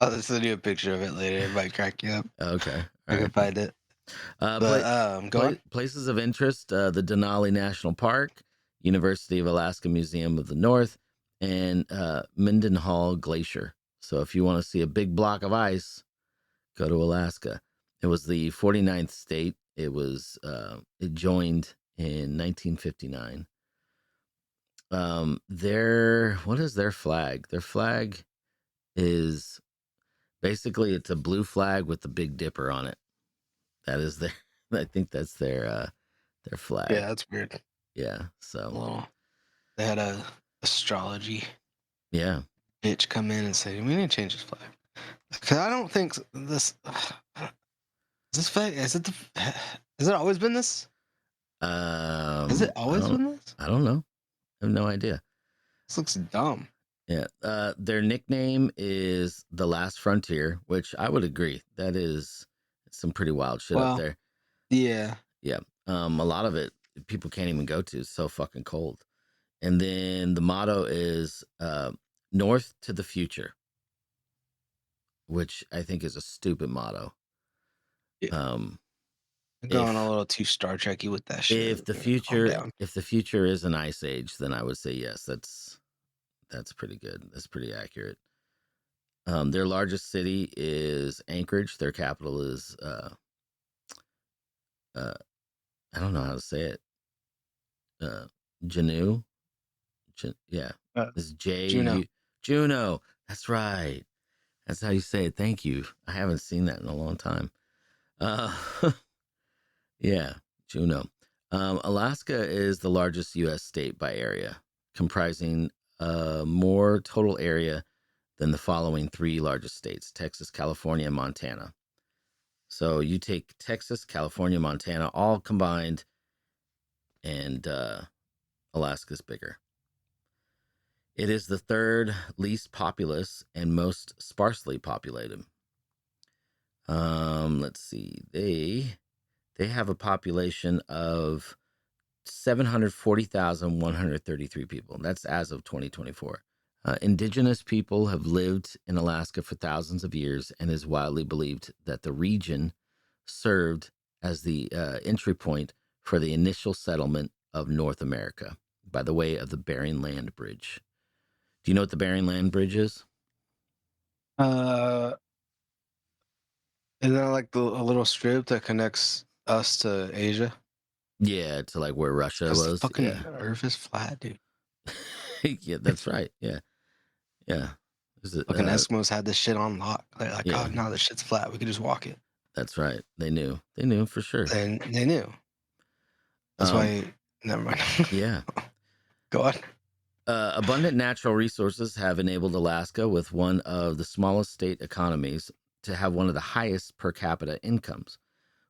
I'll send you a picture of it later. It might crack you up. Okay. I can find it. Go on. Places of interest: the Denali National Park, University of Alaska Museum of the North, and Mendenhall Glacier. So if you want to see a big block of ice, go to Alaska. It was the 49th state. It was it joined in 1959. What is their flag? Their flag is basically it's a blue flag with the Big Dipper on it. That is their. I think that's their flag. Yeah, that's weird. Yeah. So they had a astrology. Yeah. Bitch come in and say we need to change this flag. Cause I don't think this. Is this flag? Has it always been this? Has it always been this? I don't know. I have no idea. This looks dumb. Yeah. Their nickname is The Last Frontier, which I would agree. That is some pretty wild shit up there. Yeah. Yeah. A lot of it people can't even go to. It's so fucking cold. And then the motto is North to the Future, which I think is a stupid motto. Yeah. You're going a If little too Star Trekky with that shit. if the Calm future down. if the future is an ice age, then I would say yes. That's pretty good. That's pretty accurate. Their largest city is Anchorage. Their capital is uh, I don't know how to say it. Uh, Juneau. Yeah, Uh, it's J Juno. U Juneau. That's right. That's how you say it. Thank you. I haven't seen that in a long time. Uh, yeah, Juneau. Alaska is the largest U.S. state by area, comprising more total area than the following three largest states: Texas, California, and Montana. So you take Texas, California, Montana, all combined, and Alaska's bigger. It is the third least populous and most sparsely populated. Let's see. They have a population of 740,133 people. That's as of 2024. Indigenous people have lived in Alaska for thousands of years, and is widely believed that the region served as the entry point for the initial settlement of North America by the way of the Bering Land Bridge. Do you know what the Bering Land Bridge is? Uh, isn't that like a little strip that connects us to Asia? Yeah, to like where Russia Because the was. fucking Yeah. Earth is flat, dude. Yeah, that's right. Yeah. Yeah. Fucking Eskimos had this shit on lock. Like, yeah, oh no, this shit's flat. We could just walk it. that's right. They knew. They knew for sure. And they knew. That's Um, why. Never mind. yeah. Go on. Abundant natural resources have enabled Alaska, with one of the smallest state economies, to have one of the highest per capita incomes,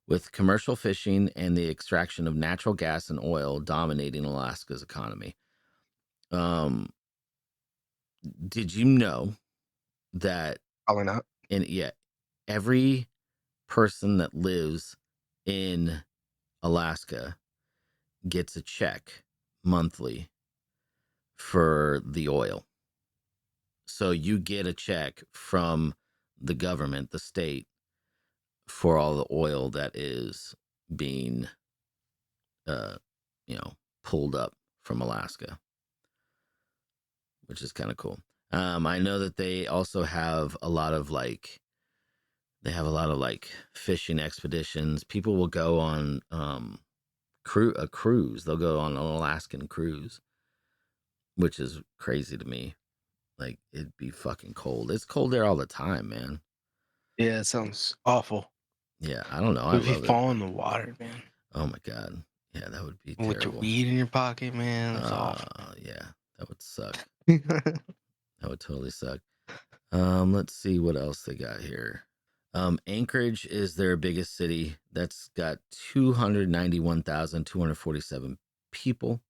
with commercial fishing and the extraction of natural gas and oil dominating Alaska's economy. Um, did you know that Probably not. every person that lives in Alaska gets a check monthly for the oil? So you get a check from the government, the state, for all the oil that is being, uh, pulled up from Alaska, which is kind of cool. I know that they also have a lot of fishing expeditions. People will go on a cruise. They'll go on an Alaskan cruise, which is crazy to me. Like, it'd be fucking cold. It's cold there all the time, man. Yeah, it sounds awful. Yeah, I don't know. I What if you love it. fall in the water, man? Oh my god. Yeah, that would be With your terrible. weed in your pocket, man. It's awful. Yeah, that would suck. That would totally suck. Let's see what else they got here. Anchorage is their biggest city. That's got 291,247 people.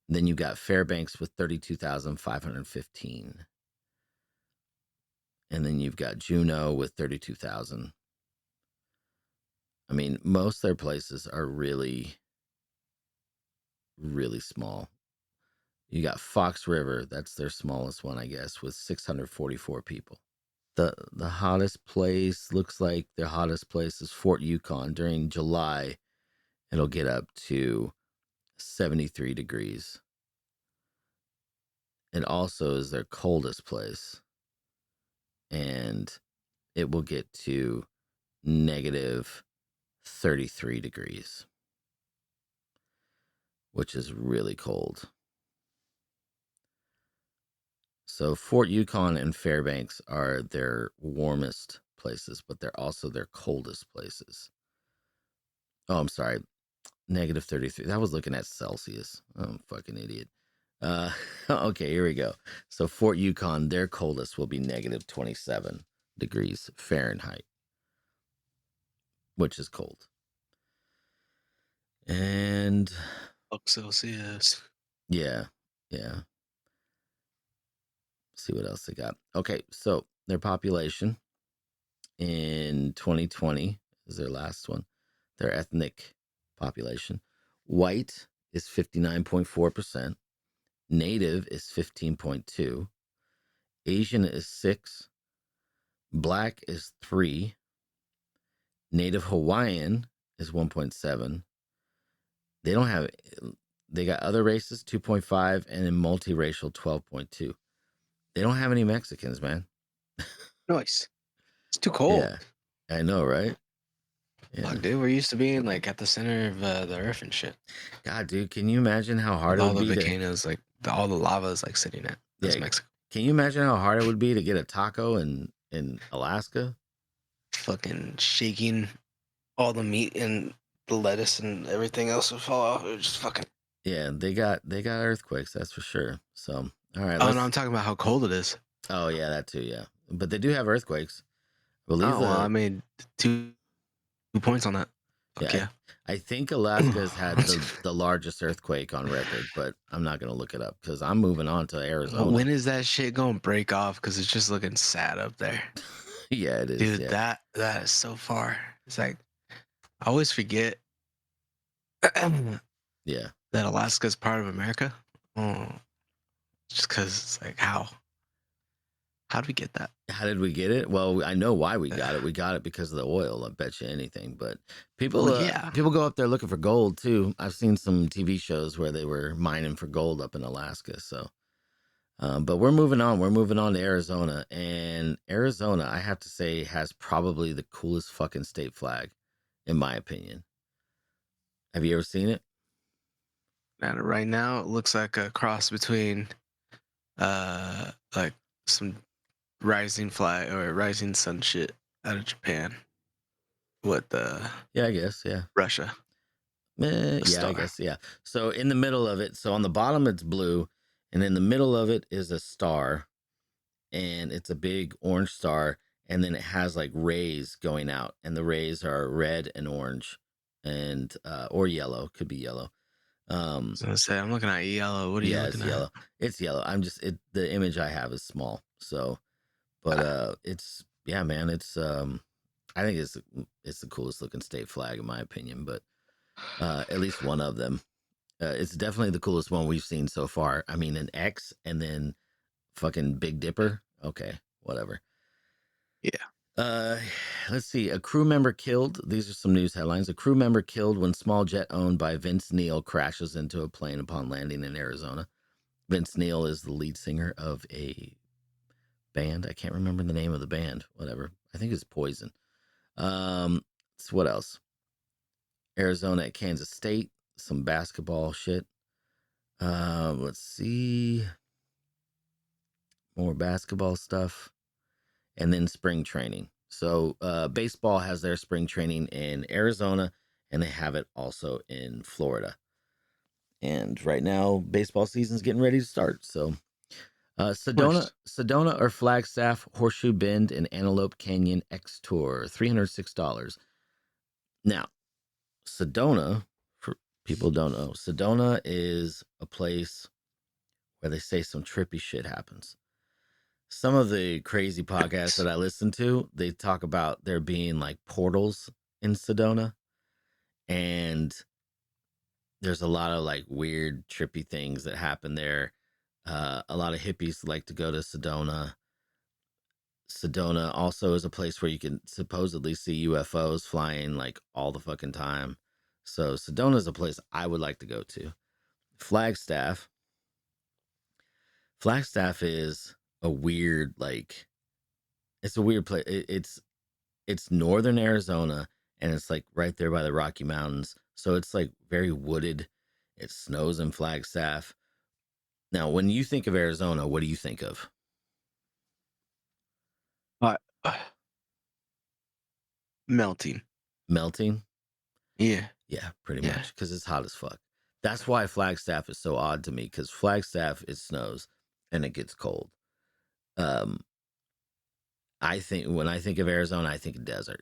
Then you got Fairbanks with 32,515. And then you've got Juneau with 32,000. I mean, most of their places are really, really small. You got Fox River, that's their smallest one, I guess, with 644 people. The hottest place, looks like their hottest place is Fort Yukon. During July, it'll get up to 73 degrees. It also is their coldest place, and it will get to negative 33 degrees, which is really cold. So Fort Yukon and Fairbanks are their warmest places, but they're also their coldest places. Oh, I'm sorry. Negative 33. I was looking at Celsius. I'm a fucking idiot. Okay, here we go. So Fort Yukon, their coldest will be negative 27 degrees Fahrenheit, which is cold. And Fuck Celsius. yeah. See what else they got. Okay, so their population in 2020 is their last one. Their ethnic population. White is 59.4%. Native is 15.2%. Asian is 6%. Black is 3%. Native Hawaiian is 1.7. They don't have. They got other races 2.5, and then multiracial 12.2. They don't have any Mexicans, man. Nice. It's too cold. Yeah, I know, right? Yeah. Fuck, dude, we're used to being like at the center of the earth and shit. God, dude, can you imagine how hard With it all would the be to? volcanoes, like all the lava is like sitting at. That's Yeah, Mexico. can you imagine how hard it would be to get a taco in Alaska? Fucking shaking all the meat and the lettuce and everything else would fall off. It was just fucking. Yeah, they got earthquakes, that's for sure. So, all right, Oh no, I'm talking about how cold it is. Oh yeah, that too. Yeah, but they do have earthquakes. I believe Oh well, I made 2 points on that. Fuck yeah. I think Alaska has had the largest earthquake on record, but I'm not gonna look it up because I'm moving on to Arizona. When is that shit gonna break off? Because it's just looking sad up there. Yeah, it is. Dude, yeah. that is so far. It's like I always forget Yeah. that Alaska's part of America. Oh, just because it's like how did we get that? How did we get it? Well, I know why we got it. We got it because of the oil. I bet you anything. But people, people go up there looking for gold too. I've seen some TV shows where they were mining for gold up in Alaska. So, but we're moving on. We're moving on to Arizona, and Arizona, I have to say, has probably the coolest fucking state flag, in my opinion. Have you ever seen it? And right now, it looks like a cross between, like some rising flag or rising sun shit out of Japan. What the? Yeah, I guess. Yeah. Russia. Yeah, I guess. Yeah. So in the middle of it, so on the bottom it's blue, and in the middle of it is a star, and it's a big orange star, and then it has like rays going out, and the rays are red and orange, and or yellow, could be yellow. I was gonna say, I'm looking at yellow. What are you looking it's yellow. It's yellow. I'm just the image I have is small, so but it's yeah, man. It's I think it's the coolest looking state flag in my opinion, but at least one of them. It's definitely the coolest one we've seen so far. I mean, an X and then fucking Big Dipper. Okay, whatever. Yeah. Let's see. A crew member killed. These are some news headlines. A crew member killed when small jet owned by Vince Neil crashes into a plane upon landing in Arizona. Vince Neil is the lead singer of a band. I can't remember the name of the band. Whatever. I think it's Poison. So what else? Arizona at Kansas State. Some basketball shit. Let's see. More basketball stuff. And then spring training. So baseball has their spring training in Arizona, and they have it also in Florida. And right now, baseball season's getting ready to start. So Sedona or Flagstaff, Horseshoe Bend, and Antelope Canyon X Tour, $306. Now, Sedona, for people who don't know, Sedona is a place where they say some trippy shit happens. Some of the crazy podcasts that I listen to, they talk about there being like portals in Sedona, and there's a lot of like weird, trippy things that happen there. A lot of hippies like to go to Sedona. Sedona also is a place where you can supposedly see UFOs flying like all the fucking time. So Sedona is a place I would like to go to. Flagstaff. Flagstaff is a weird, like, it's a weird place. It's northern Arizona, and it's like right there by the Rocky Mountains. So it's like very wooded. It snows in Flagstaff. Now, when you think of Arizona, what do you think of? Melting. Melting? Yeah. Yeah, pretty much, because it's hot as fuck. That's why Flagstaff is so odd to me, because Flagstaff, it snows and it gets cold. I think when I think of Arizona, I think of desert,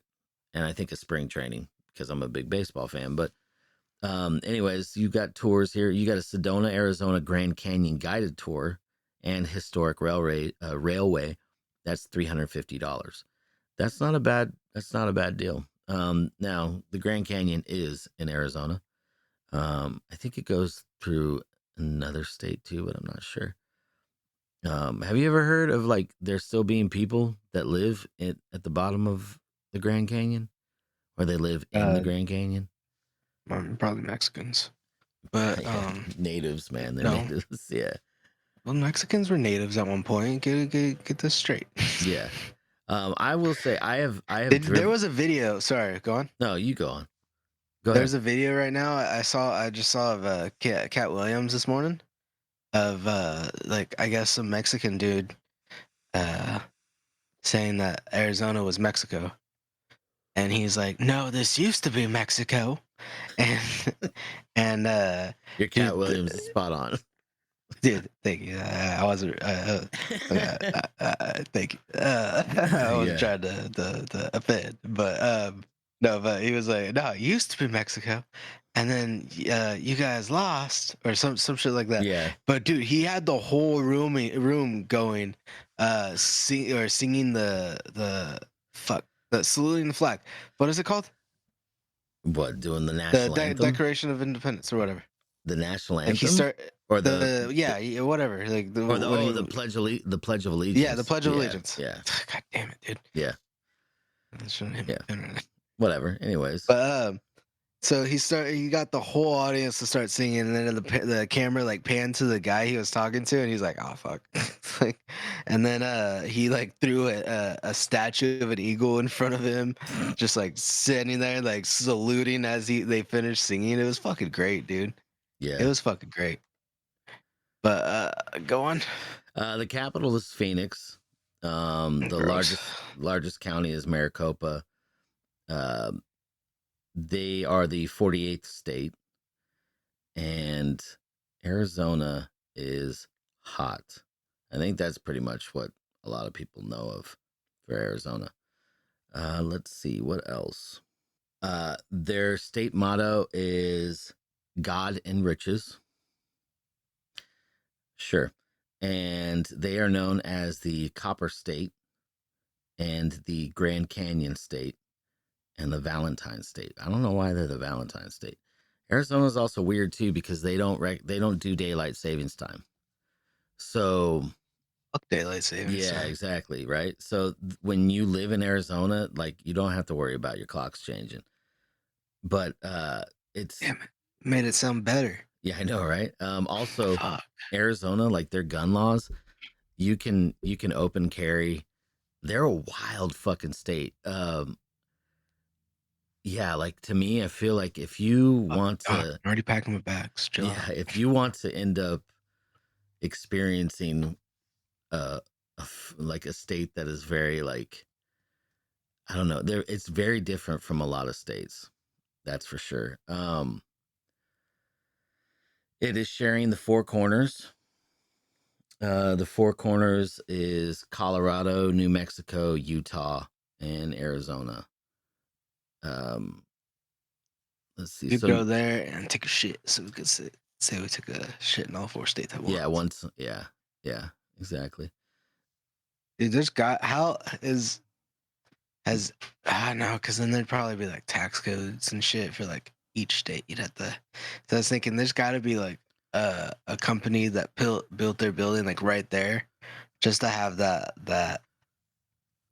and I think of spring training because I'm a big baseball fan. But anyways, you got tours here. You got a Sedona, Arizona Grand Canyon guided tour and historic railway. That's $350. That's not a bad. That's not a bad deal. Now the Grand Canyon is in Arizona. I think it goes through another state too, but I'm not sure. Have you ever heard of like there still being people that live at the bottom of the Grand Canyon or they live in the Grand Canyon. Probably Mexicans, but Yeah, natives, man, they're no. natives. Yeah. Well, Mexicans were natives at one point. Get this straight. Yeah. I will say I have There driven. was a video. Sorry, go on. No, you go on. Go ahead. There's a video right now. I just saw of Cat Williams this morning of like I guess some Mexican dude saying that Arizona was Mexico, and he's like, "No, this used to be Mexico," and and Your Cat dude, Williams is spot on. dude, thank you. I wasn't. Thank you. I wasn't Yeah. trying to offend, but no. But he was like, "No, it used to be Mexico, and then you guys lost, or some shit like that." Yeah. But dude, he had the whole room going, singing the saluting the flag. What is it called? What, doing the The national anthem? Declaration of Independence or whatever. The national Like he anthem? start Or yeah, whatever. Like or the when he, the Pledge of Allegiance. yeah, the Pledge of Allegiance. Yeah. God damn it, dude. Yeah. That shouldn't hit Yeah. me. Whatever. Anyways. But so he got the whole audience to start singing, and then the camera like panned to the guy he was talking to, and he's like, "Oh fuck!" Like, and then he like threw a statue of an eagle in front of him, just like sitting there like saluting as they finished singing. It was fucking great, dude. Yeah. It was fucking great. But go on. The capital is Phoenix. The Gross. largest county is Maricopa. They are the 48th state, and Arizona is hot. I think that's pretty much what a lot of people know of for Arizona. Let's see what else. Their state motto is "God enriches." Sure. And they are known as the Copper State and the Grand Canyon State and the Valentine State. I don't know why they're the Valentine State. Arizona is also weird too because they don't do daylight savings time. So Fuck daylight savings. yeah, exactly, right? So when you live in Arizona, like you don't have to worry about your clocks changing. But it's Damn it. Made it sound better. Yeah, I know, right? Also Fuck. Arizona, like their gun laws, you can open carry. They're a wild fucking state. Yeah, like to me, I feel like if you want I'm to, already packing my bags. Chill out. yeah, if you want to end up experiencing like a state that is very like, I don't know, it's very different from a lot of states. That's for sure. It is sharing the Four Corners. The Four Corners is Colorado, New Mexico, Utah, and Arizona. Let's see. You So go there and take a shit, so we could say we took a shit in all four states at once. yeah, once. Yeah, exactly. Dude, there's got has I don't know, because then there'd probably be like tax codes and shit for like each state. You'd have to. So I was thinking, there's got to be like a company that built their building like right there, just to have that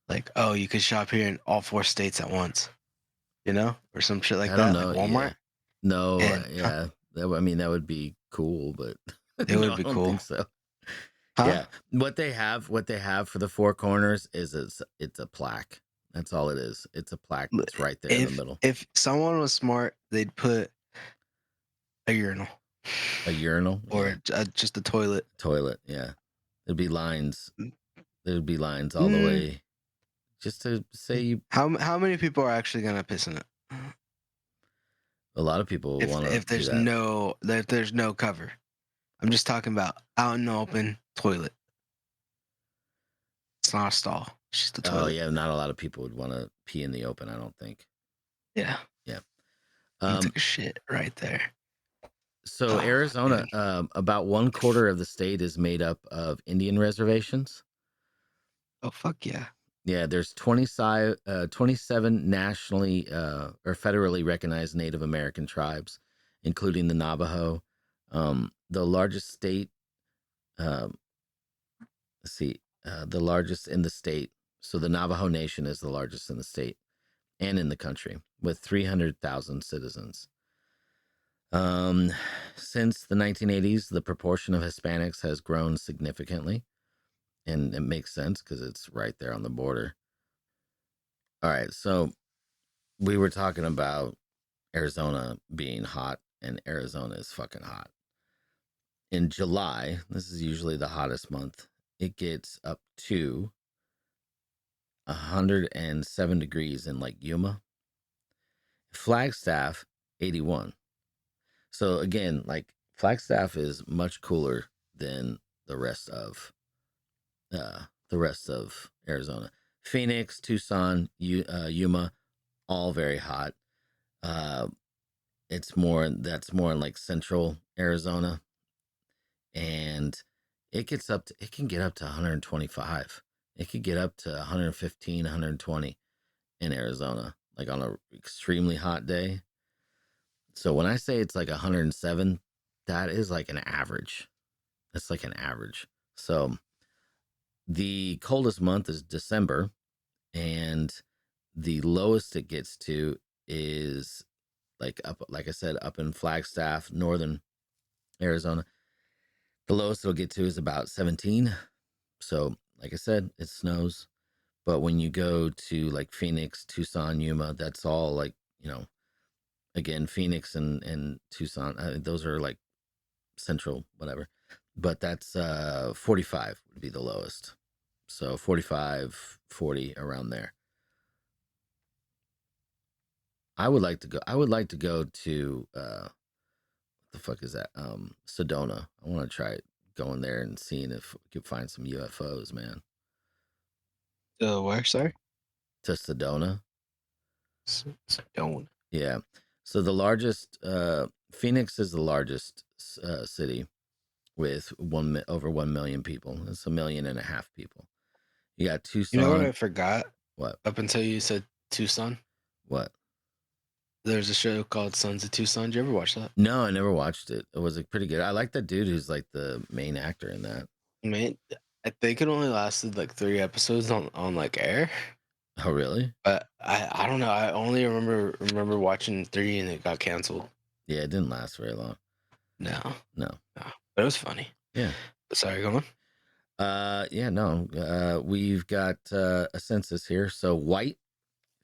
like, oh, you could shop here in all four states at once, or some shit like I that, don't know. like Walmart. Yeah. No, And, yeah. I mean, that would be cool, but It no, would be I don't cool. think so. Huh? Yeah, what they have for the Four Corners is it's a plaque. That's all it is. It's a plaque that's right there in the middle. If someone was smart, they'd put a urinal. A urinal Or just a toilet. Toilet. Yeah, there'd be lines. There'd be lines all Mm. the way, just to say you. How many people are actually gonna piss in it? A lot of people want to. If there's no cover. I'm just talking about out in the open toilet. It's not a stall. It's just a toilet. Oh yeah, not a lot of people would want to pee in the open. I don't think. Yeah. Yeah. Took a shit right there. So Arizona, about 1/4 of the state is made up of Indian reservations. Oh fuck yeah. Yeah, there's 27 nationally or federally recognized Native American tribes, including the Navajo. The largest state, let's see, the largest in the state. So the Navajo Nation is the largest in the state and in the country. with 300,000 citizens. Since the 1980s, the proportion of Hispanics has grown significantly, and it makes sense because it's right there on the border. All right, so we were talking about Arizona being hot, and Arizona is fucking hot. In July, this is usually the hottest month, it gets up to 107 degrees in like Yuma. Flagstaff, 81. So again, like Flagstaff is much cooler than the rest of Arizona. Phoenix, Tucson, Yuma, all very hot. That's more in like central Arizona, and it can get up to 125. It could get up to 115, 120 in Arizona, like on a extremely hot day. So when I say it's like 107, that is like an average. That's like an average. So the coldest month is December, and the lowest it gets to is like I said, up in Flagstaff, northern Arizona. The lowest it'll get to is about 17. So, like I said, it snows. But when you go to like Phoenix, Tucson, Yuma, that's all like, again, Phoenix and Tucson, those are like central, whatever. But that's 45 would be the lowest. So 45, 40 around there. I would like to go to what the fuck is that? Sedona. I want to try going there and seeing if we could find some UFOs, man. Where, sorry? To Sedona. Sedona. Yeah. So the largest Phoenix is the largest city with over 1 million people. It's 1.5 million people. You got Tucson. You know what I forgot? What? Up until you said Tucson. What? There's a show called Sons of Tucson. Did you ever watch that? No, I never watched it. It was like pretty good. I like that dude who's like the main actor in that. Man, I think it only lasted like 3 episodes on like air. Oh, really? But I don't know. I only remember watching 3 and it got canceled. Yeah, it didn't last very long. No. No. But it was funny. Yeah. Sorry, go on. Yeah, no. We've got a census here. So white,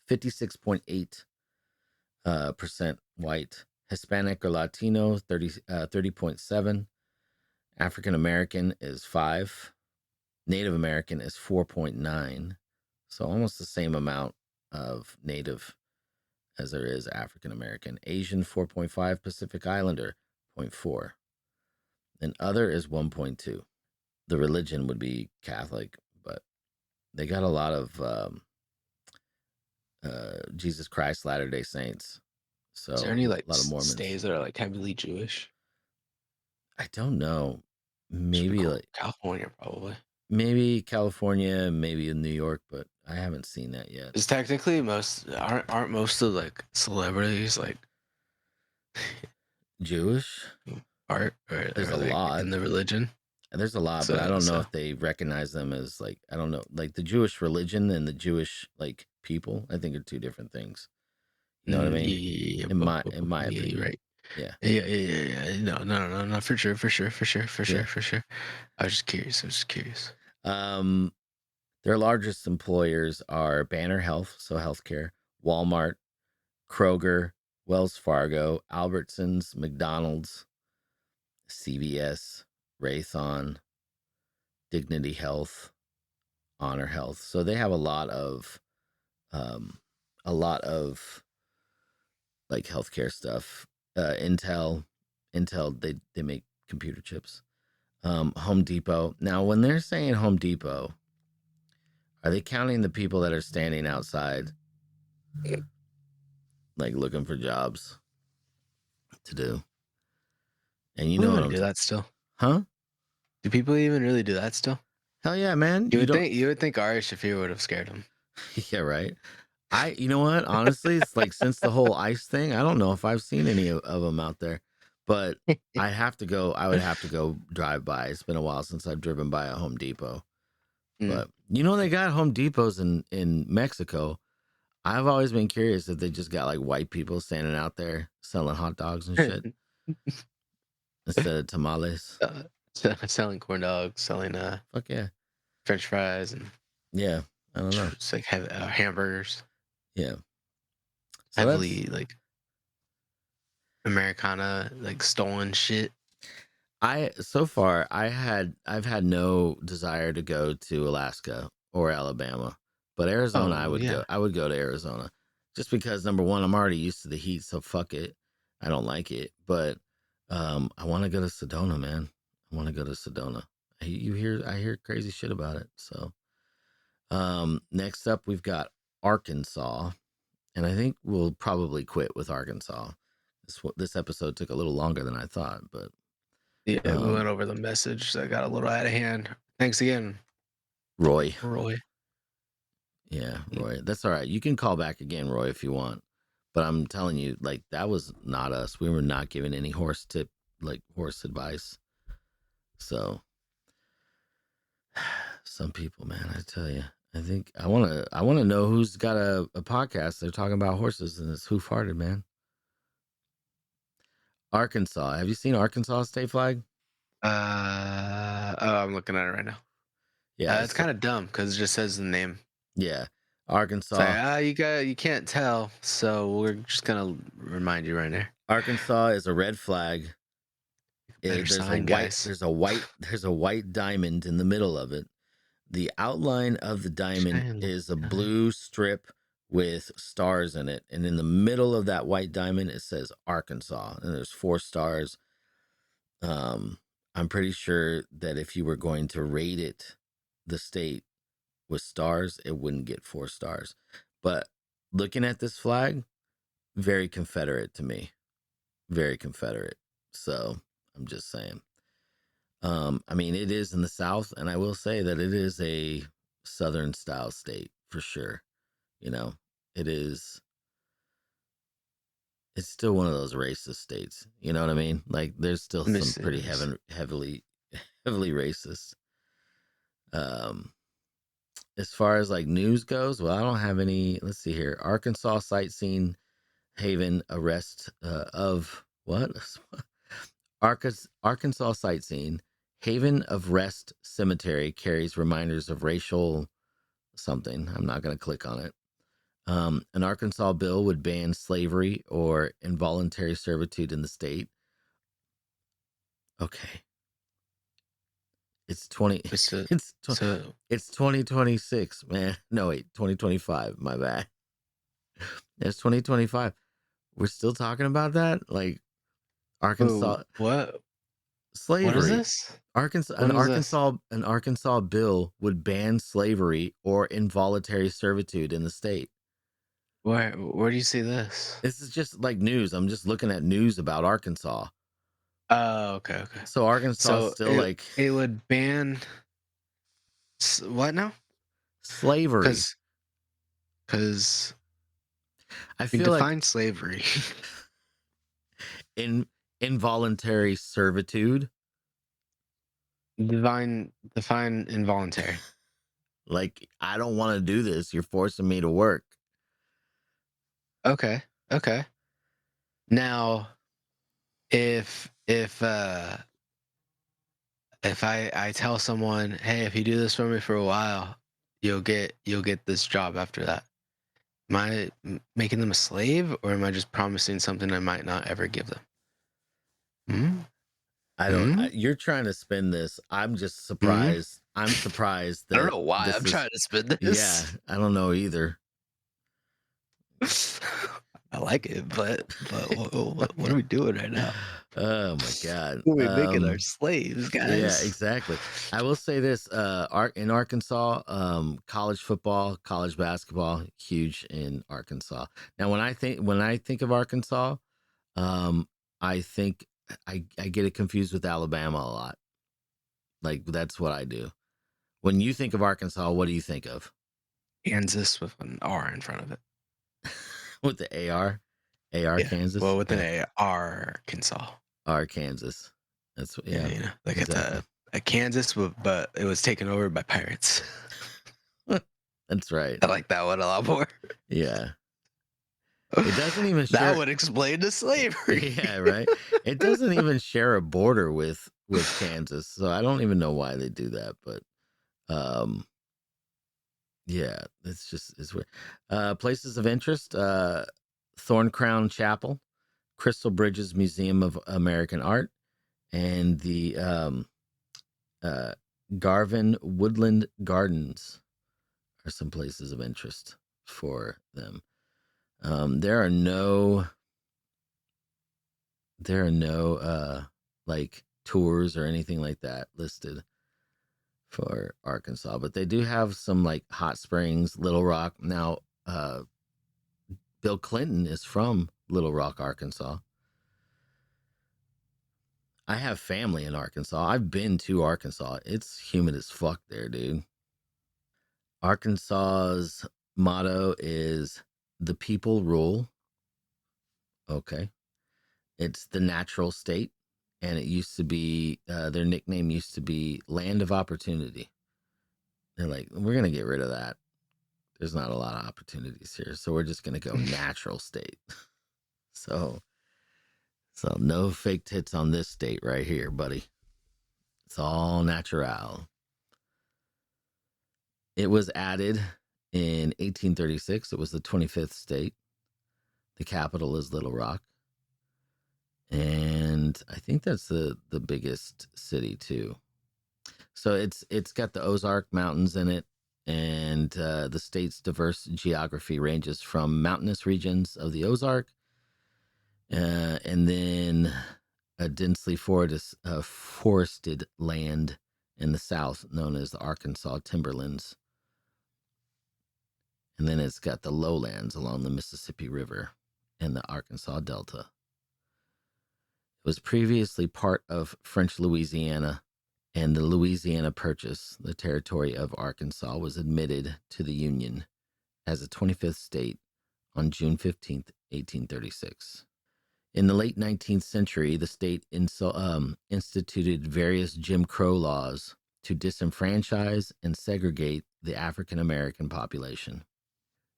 56.8 percent white. Hispanic or Latino, 30.7. African American is 5. Native American is 4.9. So almost the same amount of Native as there is African American. Asian, 4.5. Pacific Islander, 0.4. And other is 1.2. The religion would be Catholic, but they got a lot of Jesus Christ Latter-day Saints. So Is there any like a lot of Mormons. states that are like heavily Jewish? I don't know. Maybe like California, probably. Maybe California, maybe in New York, but I haven't seen that yet. It's technically aren't most of like celebrities like Jewish? Or there's a like lot in the religion. There's a lot, but I don't know if they recognize them as like, I don't know, like the Jewish religion and the Jewish like people. I think are two different things. You know what I mean? Yeah, in my opinion, right? Yeah. No, for sure. I was just curious. Their largest employers are Banner Health, so healthcare, Walmart, Kroger, Wells Fargo, Albertsons, McDonald's, CVS, Raytheon, Dignity Health, Honor Health. So they have a lot of like healthcare stuff. Intel, they make computer chips. Home Depot. Now, when they're saying Home Depot, are they counting the people that are standing outside, like looking for jobs to do? And you know what I'm do that still? Huh? Do people even really do that still? Hell yeah, man. You would think Ari Shafir would have scared him. Yeah, right. You know what? Honestly, it's like since the whole ICE thing, I don't know if I've seen any of them out there, but I would have to go drive by. It's been a while since I've driven by a Home Depot. But they got Home Depots in Mexico. I've always been curious if they just got like white people standing out there selling hot dogs and shit instead of tamales. Selling corn dogs, selling Fuck yeah. French fries, and Yeah. I don't know. it's like hamburgers, Yeah. So heavily like Americana, like stolen shit. I've had no desire to go to Alaska or Alabama, but Arizona Oh yeah, I would go to Arizona just because number one, I'm already used to the heat, so fuck it. I don't like it, but I want to go to Sedona, man. I want to go to Sedona. I hear crazy shit about it. So next up we've got Arkansas, and I think we'll probably quit with Arkansas. This episode took a little longer than I thought, but yeah. We went over the message that got a little out of hand. Thanks again, Roy. Yeah, Roy. That's all right. You can call back again, Roy, if you want. But I'm telling you, like, that was not us. We were not giving any horse advice. So, some people, man, I tell you, I want to know who's got a podcast. They're talking about horses, and it's Who Farted, man. Arkansas. Have you seen Arkansas state flag? I'm looking at it right now. Yeah, it's kind of dumb because it just says the name. Yeah, It's Arkansas. like, you can't tell, so we're just gonna remind you right there. Arkansas is a red flag. There's a white diamond in the middle of it. The outline of the diamond is a blue strip with stars in it, and in the middle of that white diamond it says Arkansas, and there's 4 stars. I'm pretty sure that if you were going to rate it, the state with stars, it wouldn't get 4 stars. But looking at this flag, very Confederate to me. Very Confederate. So I'm just saying. I mean, it is in the South, and I will say that it is a Southern style state for sure. You know, it is. It's still one of those racist states. You know what I mean? Like, there's still some pretty heavily racist. As far as like news goes, well, I don't have any. Let's see here. Arkansas sightseeing haven arrest of what? Arkansas sightseeing haven of rest cemetery carries reminders of racial something. I'm not going to click on it. An Arkansas bill would ban slavery or involuntary servitude in the state. Okay. It's 2026, man. No, wait, 2025. My bad. It's 2025. We're still talking about that? Like Arkansas. Ooh, what? Slavery. What is this? An Arkansas bill would ban slavery or involuntary servitude in the state. Where do you see this? This is just like news. I'm just looking at news about Arkansas. Oh, okay. So Arkansas is still it would ban what now? Slavery. Because I feel define slavery. Involuntary servitude. Define involuntary. Like, I don't want to do this. You're forcing me to work. Okay. Now, if I tell someone, hey, if you do this for me for a while, you'll get this job after that. Am I making them a slave, or am I just promising something I might not ever give them? I don't. You're trying to spin this. I'm just surprised. I'm surprised that I don't know why I'm trying to spin this. Yeah, I don't know either. I like it, but what are we doing right now? Oh my god, we're making our slaves, guys. Yeah, exactly. I will say this: in Arkansas, college football, college basketball, huge in Arkansas. Now, when I think of Arkansas, I think I get it confused with Alabama a lot. Like, that's what I do. When you think of Arkansas, what do you think of? Kansas with an R in front of it. With the AR, yeah. Kansas. Well, with an Arkansas. Kansas. That's yeah. Like exactly. It's a Kansas, but it was taken over by pirates. That's right. I like that one a lot more. Yeah. It doesn't even That share. would explain the slavery. Yeah, right. It doesn't even share a border with Kansas, so I don't even know why they do that. But yeah, it's weird. Places of interest: Thorn Crown Chapel, Crystal Bridges Museum of American Art, and the uh, Garvin Woodland Gardens are some places of interest for them. There are no like tours or anything like that listed for Arkansas, but they do have some like hot springs, Little Rock. Now, Bill Clinton is from Little Rock, Arkansas. I have family in Arkansas. I've been to Arkansas. It's humid as fuck there, dude. Arkansas's motto is "The people rule." Okay. It's the natural state, and it used to be their nickname used to be Land of Opportunity. They're like, we're gonna get rid of that. There's not a lot of opportunities here, so we're just gonna go natural state. So, no fake tits on this state right here, buddy. It's all natural. It was added in 1836. It was the 25th state. The capital is Little Rock. And I think that's the biggest city too. So it's got the Ozark Mountains in it, and the state's diverse geography ranges from mountainous regions of the Ozark, and then a densely forested land in the south known as the Arkansas Timberlands. And then it's got the lowlands along the Mississippi River and the Arkansas Delta. It was previously part of French Louisiana, and the Louisiana Purchase, the territory of Arkansas, was admitted to the Union as a 25th state on June 15th, 1836. In the late 19th century, the state instituted various Jim Crow laws to disenfranchise and segregate the African American population.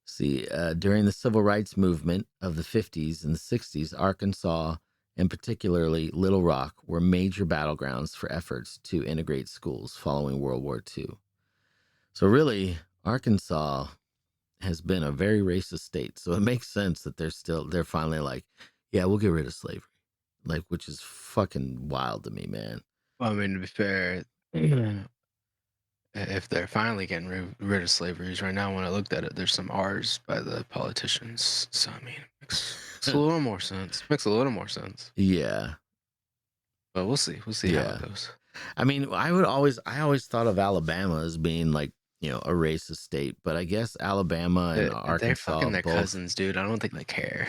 See, during the civil rights movement of the 50s and the 60s, Arkansas, and particularly Little Rock, were major battlegrounds for efforts to integrate schools following World War II. So really, Arkansas has been a very racist state. So it makes sense that they're finally like, yeah, we'll get rid of slavery. Like, which is fucking wild to me, man. Well, I mean, to be fair, if they're finally getting rid of slavery right now, when I looked at it, there's some R's by the politicians. So I mean, makes a little more sense. Makes a little more sense. Yeah. But we'll see. We'll see how it goes. I mean, I always thought of Alabama as being like, a racist state, but I guess Alabama and Arkansas, they're fucking their both, cousins, dude. I don't think they care.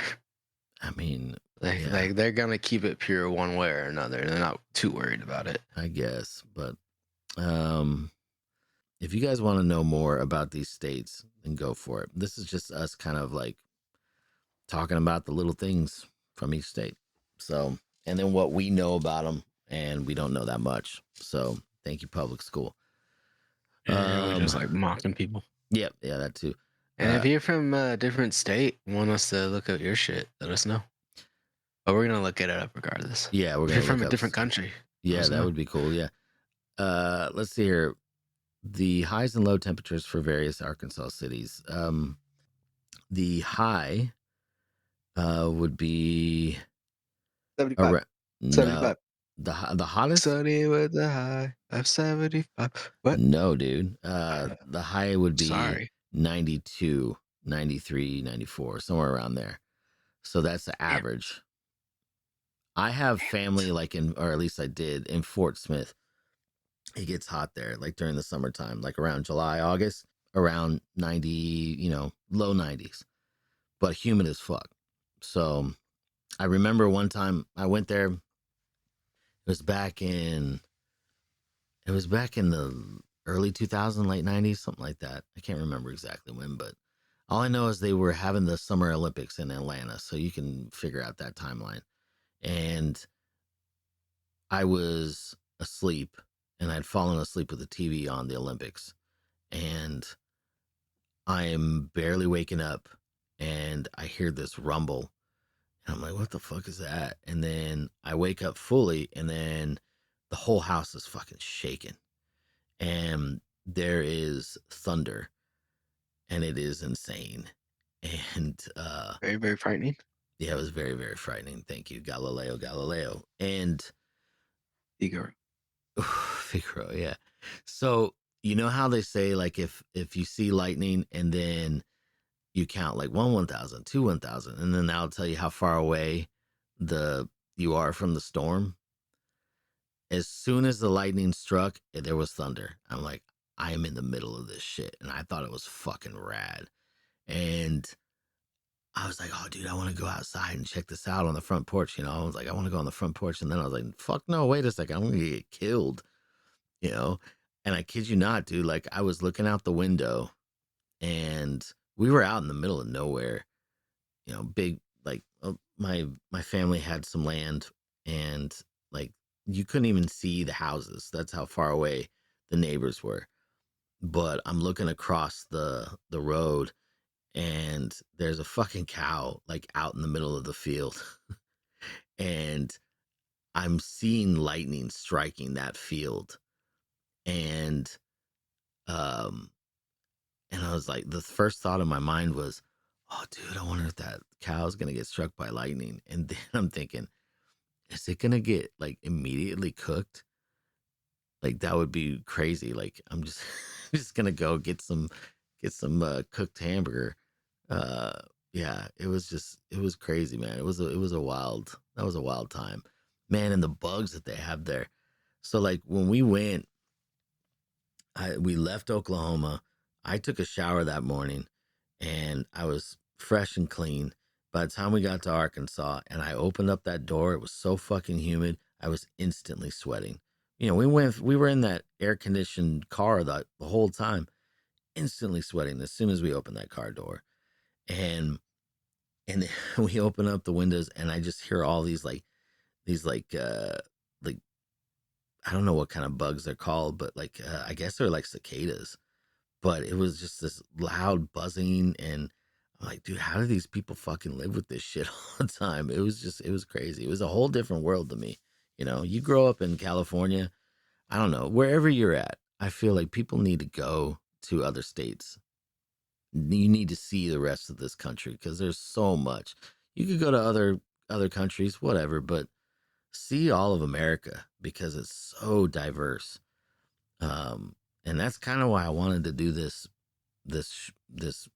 I mean, like they're gonna keep it pure one way or another. They're not too worried about it, I guess. But if you guys want to know more about these states, then go for it. This is just us kind of like talking about the little things from each state. So, and then what we know about them, and we don't know that much. So, thank you, public school. we're just like mocking people. Yep, yeah, that too. And if you're from a different state, want us to look at your shit, let us know. But we're gonna look it up regardless. Yeah, we're if gonna you're from a different country. Yeah, that would be cool. Yeah. Let's see here. The highs and low temperatures for various Arkansas cities. The high would be 75. around, 75. No, the hottest. Sunny with the high of 75. What? No, dude. The high would be Sorry. 92, 93, 94, somewhere around there. So that's the average. I have family or at least I did, in Fort Smith. It gets hot there, like during the summertime, like around July, August, around 90, low 90s, but humid as fuck. So I remember one time I went there. It was back in the early 2000s, late 90s, something like that. I can't remember exactly when, but all I know is they were having the Summer Olympics in Atlanta, so you can figure out that timeline. And I was asleep, and I'd fallen asleep with the TV on the Olympics. And I am barely waking up and I hear this rumble. And I'm like, what the fuck is that? And then I wake up fully and then the whole house is fucking shaking. And there is thunder and it is insane. And Very, very frightening. yeah, it was very, very frightening. Thank you, Galileo Galileo. And Figaro. Figaro, yeah. So you know how they say like if you see lightning and then you count like 1,000, 2 1,000, and then that'll tell you how far away you are from the storm. As soon as the lightning struck, there was thunder. I'm like, I am in the middle of this shit, and I thought it was fucking rad. And I was like, oh, dude, I want to go outside and check this out on the front porch. You know, I was like, I want to go on the front porch, and then I was like, fuck no, wait a second, I'm gonna get killed. You know, and I kid you not, dude. Like I was looking out the window, and we were out in the middle of nowhere. You know, big like my family had some land, and like you couldn't even see the houses. That's how far away the neighbors were. But I'm looking across the road, and there's a fucking cow like out in the middle of the field, and I'm seeing lightning striking that field, and um and I was like, the first thought in my mind was, oh, dude, I wonder if that cow's gonna get struck by lightning. And then I'm thinking, is it gonna get like immediately cooked? Like that would be crazy. Like I'm just just gonna go get some cooked hamburger. Uh, yeah, it was crazy, man. It was a wild that was a wild time, man. And the bugs that they have there. So like when we went, we left Oklahoma. I took a shower that morning and I was fresh and clean. By the time we got to Arkansas and I opened up that door, it was so fucking humid. I was instantly sweating. You know, we were in that air conditioned car the whole time, instantly sweating as soon as we opened that car door. And and we open up the windows and I just hear all these like I don't know what kind of bugs they're called, but like I guess they're like cicadas. But it was just this loud buzzing, and I'm like, dude, how do these people fucking live with this shit all the time? It was crazy. It was a whole different world to me. You know, you grow up in California, I don't know, wherever you're at, I feel like people need to go to other states. You need to see the rest of this country because there's so much. You could go to other countries, whatever, but see all of America because it's so diverse. And that's kind of why I wanted to do this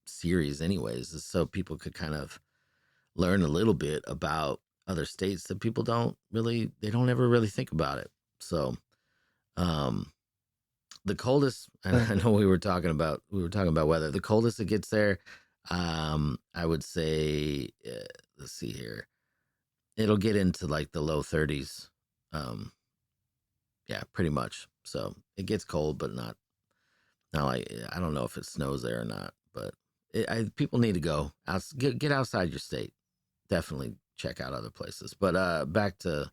series anyways, is so people could kind of learn a little bit about other states that people they don't ever really think about it. So um the coldest, and I know we were talking about weather, the coldest it gets there, I would say, let's see here, it'll get into like the low 30s. um yeah, pretty much. So it gets cold, but not like, I don't know if it snows there or not, but people need to go out, get outside your state. Definitely check out other places. But back to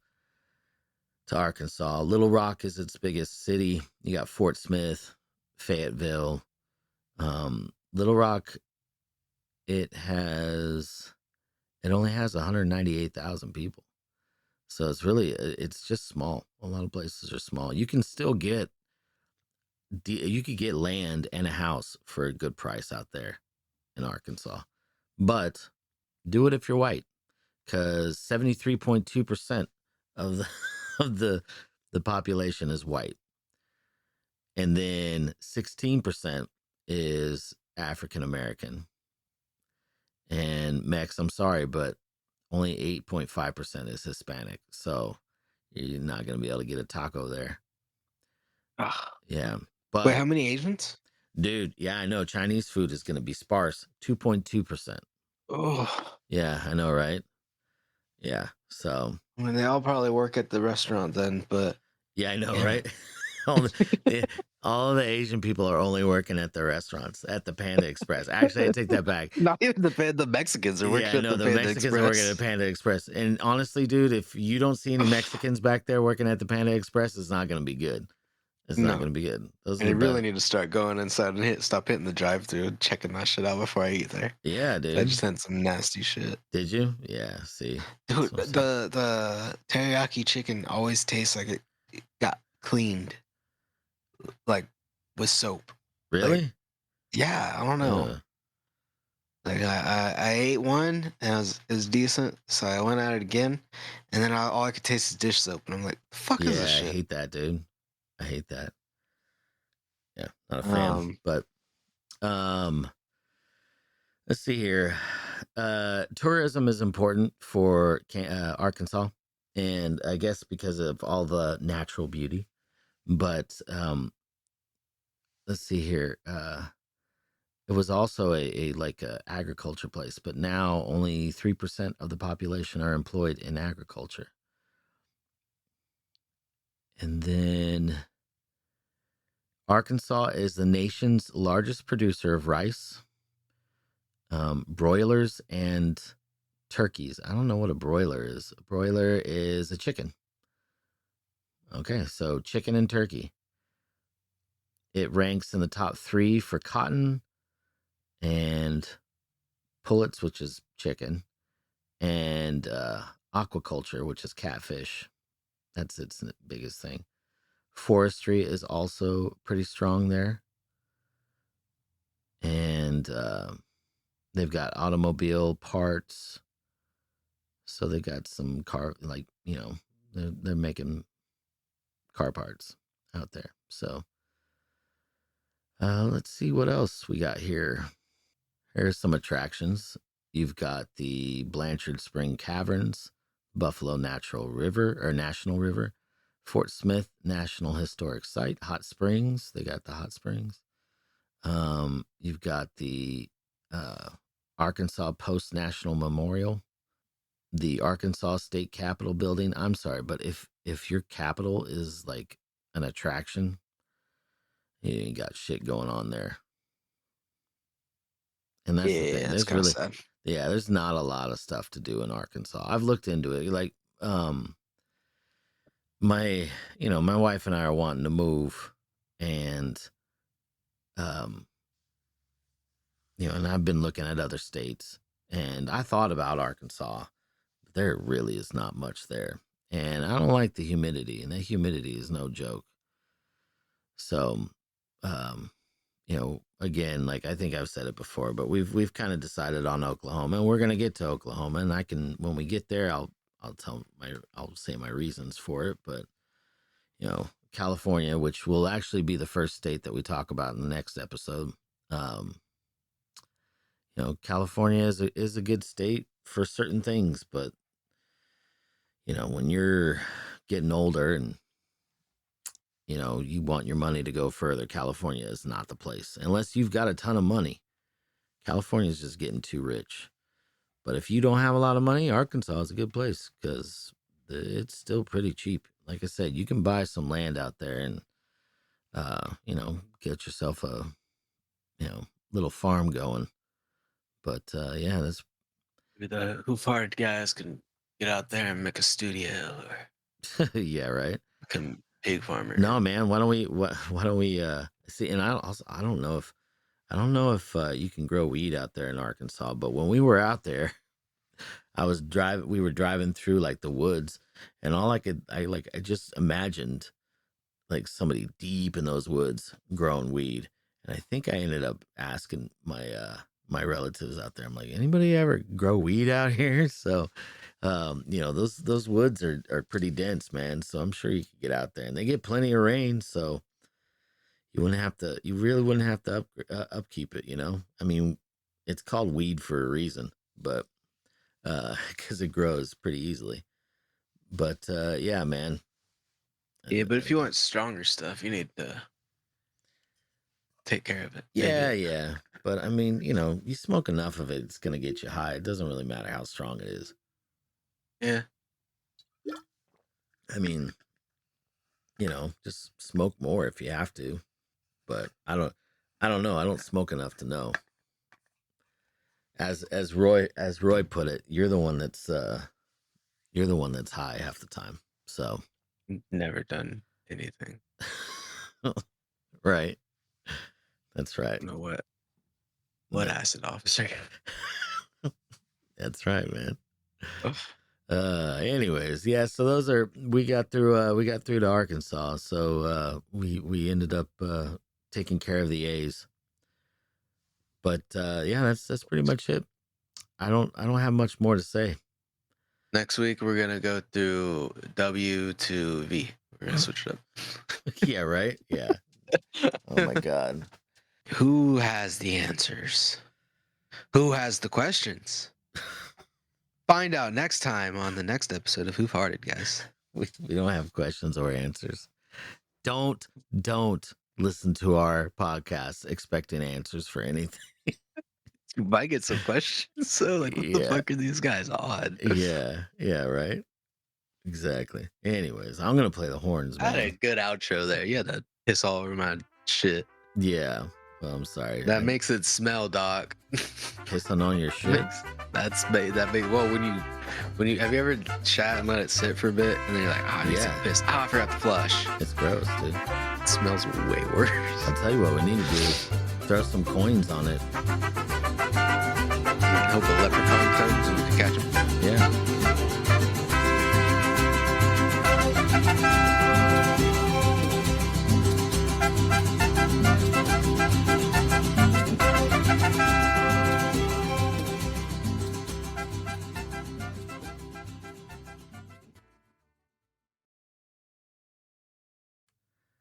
Arkansas. Little Rock is its biggest city. You got Fort Smith, Fayetteville. Little Rock, it only has 198,000 people. So it's just small. A lot of places are small. You could get land and a house for a good price out there in Arkansas. But do it if you're white, because 73.2% of the of the population is white. And then 16% is African American. And Mex, I'm sorry, but only 8.5% is Hispanic. So you're not going to be able to get a taco there. Ah. Yeah. Wait, how But many Asians? dude, yeah, I know Chinese food is going to be sparse. 2.2%. Oh, Yeah, I know, right? Yeah. So, I mean, they all probably work at the restaurant then, but yeah, I know, yeah. right? all, all the Asian people are only working at the restaurants, at the Panda Express. Actually, I take that back. Not even the Mexicans are Yeah, working I at know the the Panda Mexicans are working at the Express. Panda Express. And honestly, dude, if you don't see any Mexicans back there working at the Panda Express, it's not going to be good. It's not No. gonna be good. Those are And the you really best. need to start going inside and stop hitting the drive-through, checking that shit out before I eat there. Yeah, I dude. just had some nasty shit. Did you? Yeah. See, Dude, that's what I'm saying. the teriyaki chicken always tastes like it got cleaned, like with soap. Like, Really? yeah, I don't know. Like I ate one and it was decent, so I went at it again, and then all I could taste is dish soap, and I'm like, the fuck is this Yeah, I shit? hate that, dude. I hate that. Yeah, not a fan. Um, But let's see here. Tourism is important for Arkansas, and I guess because of all the natural beauty. But let's see here. It was also a like a agriculture place, but now only 3% of the population are employed in agriculture. And then Arkansas is the nation's largest producer of rice, broilers, and turkeys. I don't know what a broiler is. A broiler is a chicken. Okay, so chicken and turkey. It ranks in the top 3 for cotton and pullets, which is chicken, and aquaculture, which is catfish. That's its biggest thing. Forestry is also pretty strong there. And they've got automobile parts. So they got some car, like, they're making car parts out there. So let's see what else we got here. Here's some attractions. You've got the Blanchard Spring Caverns, Buffalo National River, Fort Smith National Historic Site, Hot Springs. They got the hot springs. You've got the Arkansas Post National Memorial, the Arkansas State Capitol building. I'm sorry, but if your capital is like an attraction, you ain't got shit going on there. And that's the yeah, thing. that's There's kind of really, sad. yeah, there's not a lot of stuff to do in Arkansas. I've looked into it. Like, my, my wife and I are wanting to move, and um, and I've been looking at other states, and I thought about Arkansas. But there really is not much there, and I don't like the humidity, and the humidity is no joke. So, um, again, like I think I've said it before, but we've kind of decided on Oklahoma, and we're gonna get to Oklahoma, and I can when we get there, I'll say my reasons for it, but California, which will actually be the first state that we talk about in the next episode. Um, California is a good state for certain things, but when you're getting older and you want your money to go further, California is not the place unless you've got a ton of money. California is just getting too rich. But if you don't have a lot of money, Arkansas is a good place because it's still pretty cheap. Like I said, you can buy some land out there and get yourself a little farm going. But yeah, that's Maybe the Who Farted guys can get out there and make a studio or yeah, right. become pig farmer. No, man, why don't we see? And I don't know if you can grow weed out there in Arkansas, but when we were out there, we were driving through like the woods, and I just imagined like somebody deep in those woods growing weed. And I think I ended up asking my relatives out there, I'm like, anybody ever grow weed out here? So those woods are pretty dense, man. So I'm sure you could get out there, and they get plenty of rain, so you really wouldn't have to upkeep it. I mean, it's called weed for a reason, but because it grows pretty easily. But yeah, man. Yeah, but if you want stronger stuff, you need to take care of it. Yeah, Maybe. yeah. But I mean, you smoke enough of it, it's gonna get you high. It doesn't really matter how strong it is. Yeah. I mean, just smoke more if you have to. But I don't know. I don't smoke enough to know. As Roy put it, you're the one that's high half the time. So Never done anything. Right. That's right. You know what? What acid officer? That's right, man. Anyways, yeah, so those are we got through to Arkansas. So we ended up taking care of the A's. But yeah, that's pretty much it. I don't have much more to say. Next week we're gonna go through W to V. We're gonna switch it up. Yeah, right? Yeah. Oh my God. Who has the answers? Who has the questions? Find out next time on the next episode of Who Farted, guys. We don't have questions or answers. Don't listen to our podcast expecting answers for anything. You might get some questions. So, like, what the fuck are these guys on? Yeah, right. Exactly. Anyways, I'm gonna play the horns, I man. had a good outro there. Yeah, that piss all over my shit. Yeah. Well, I'm sorry. That makes it smell, Doc. Pissing on your shit. That big. Well, when you have you ever chat and let it sit for a bit, and then you're like, oh, I need some piss. Oh, I forgot to flush. It's gross, dude. It smells way worse. I'll tell you what we need to do is throw some coins on it. I hope a leprechaun comes and we can catch him. Yeah.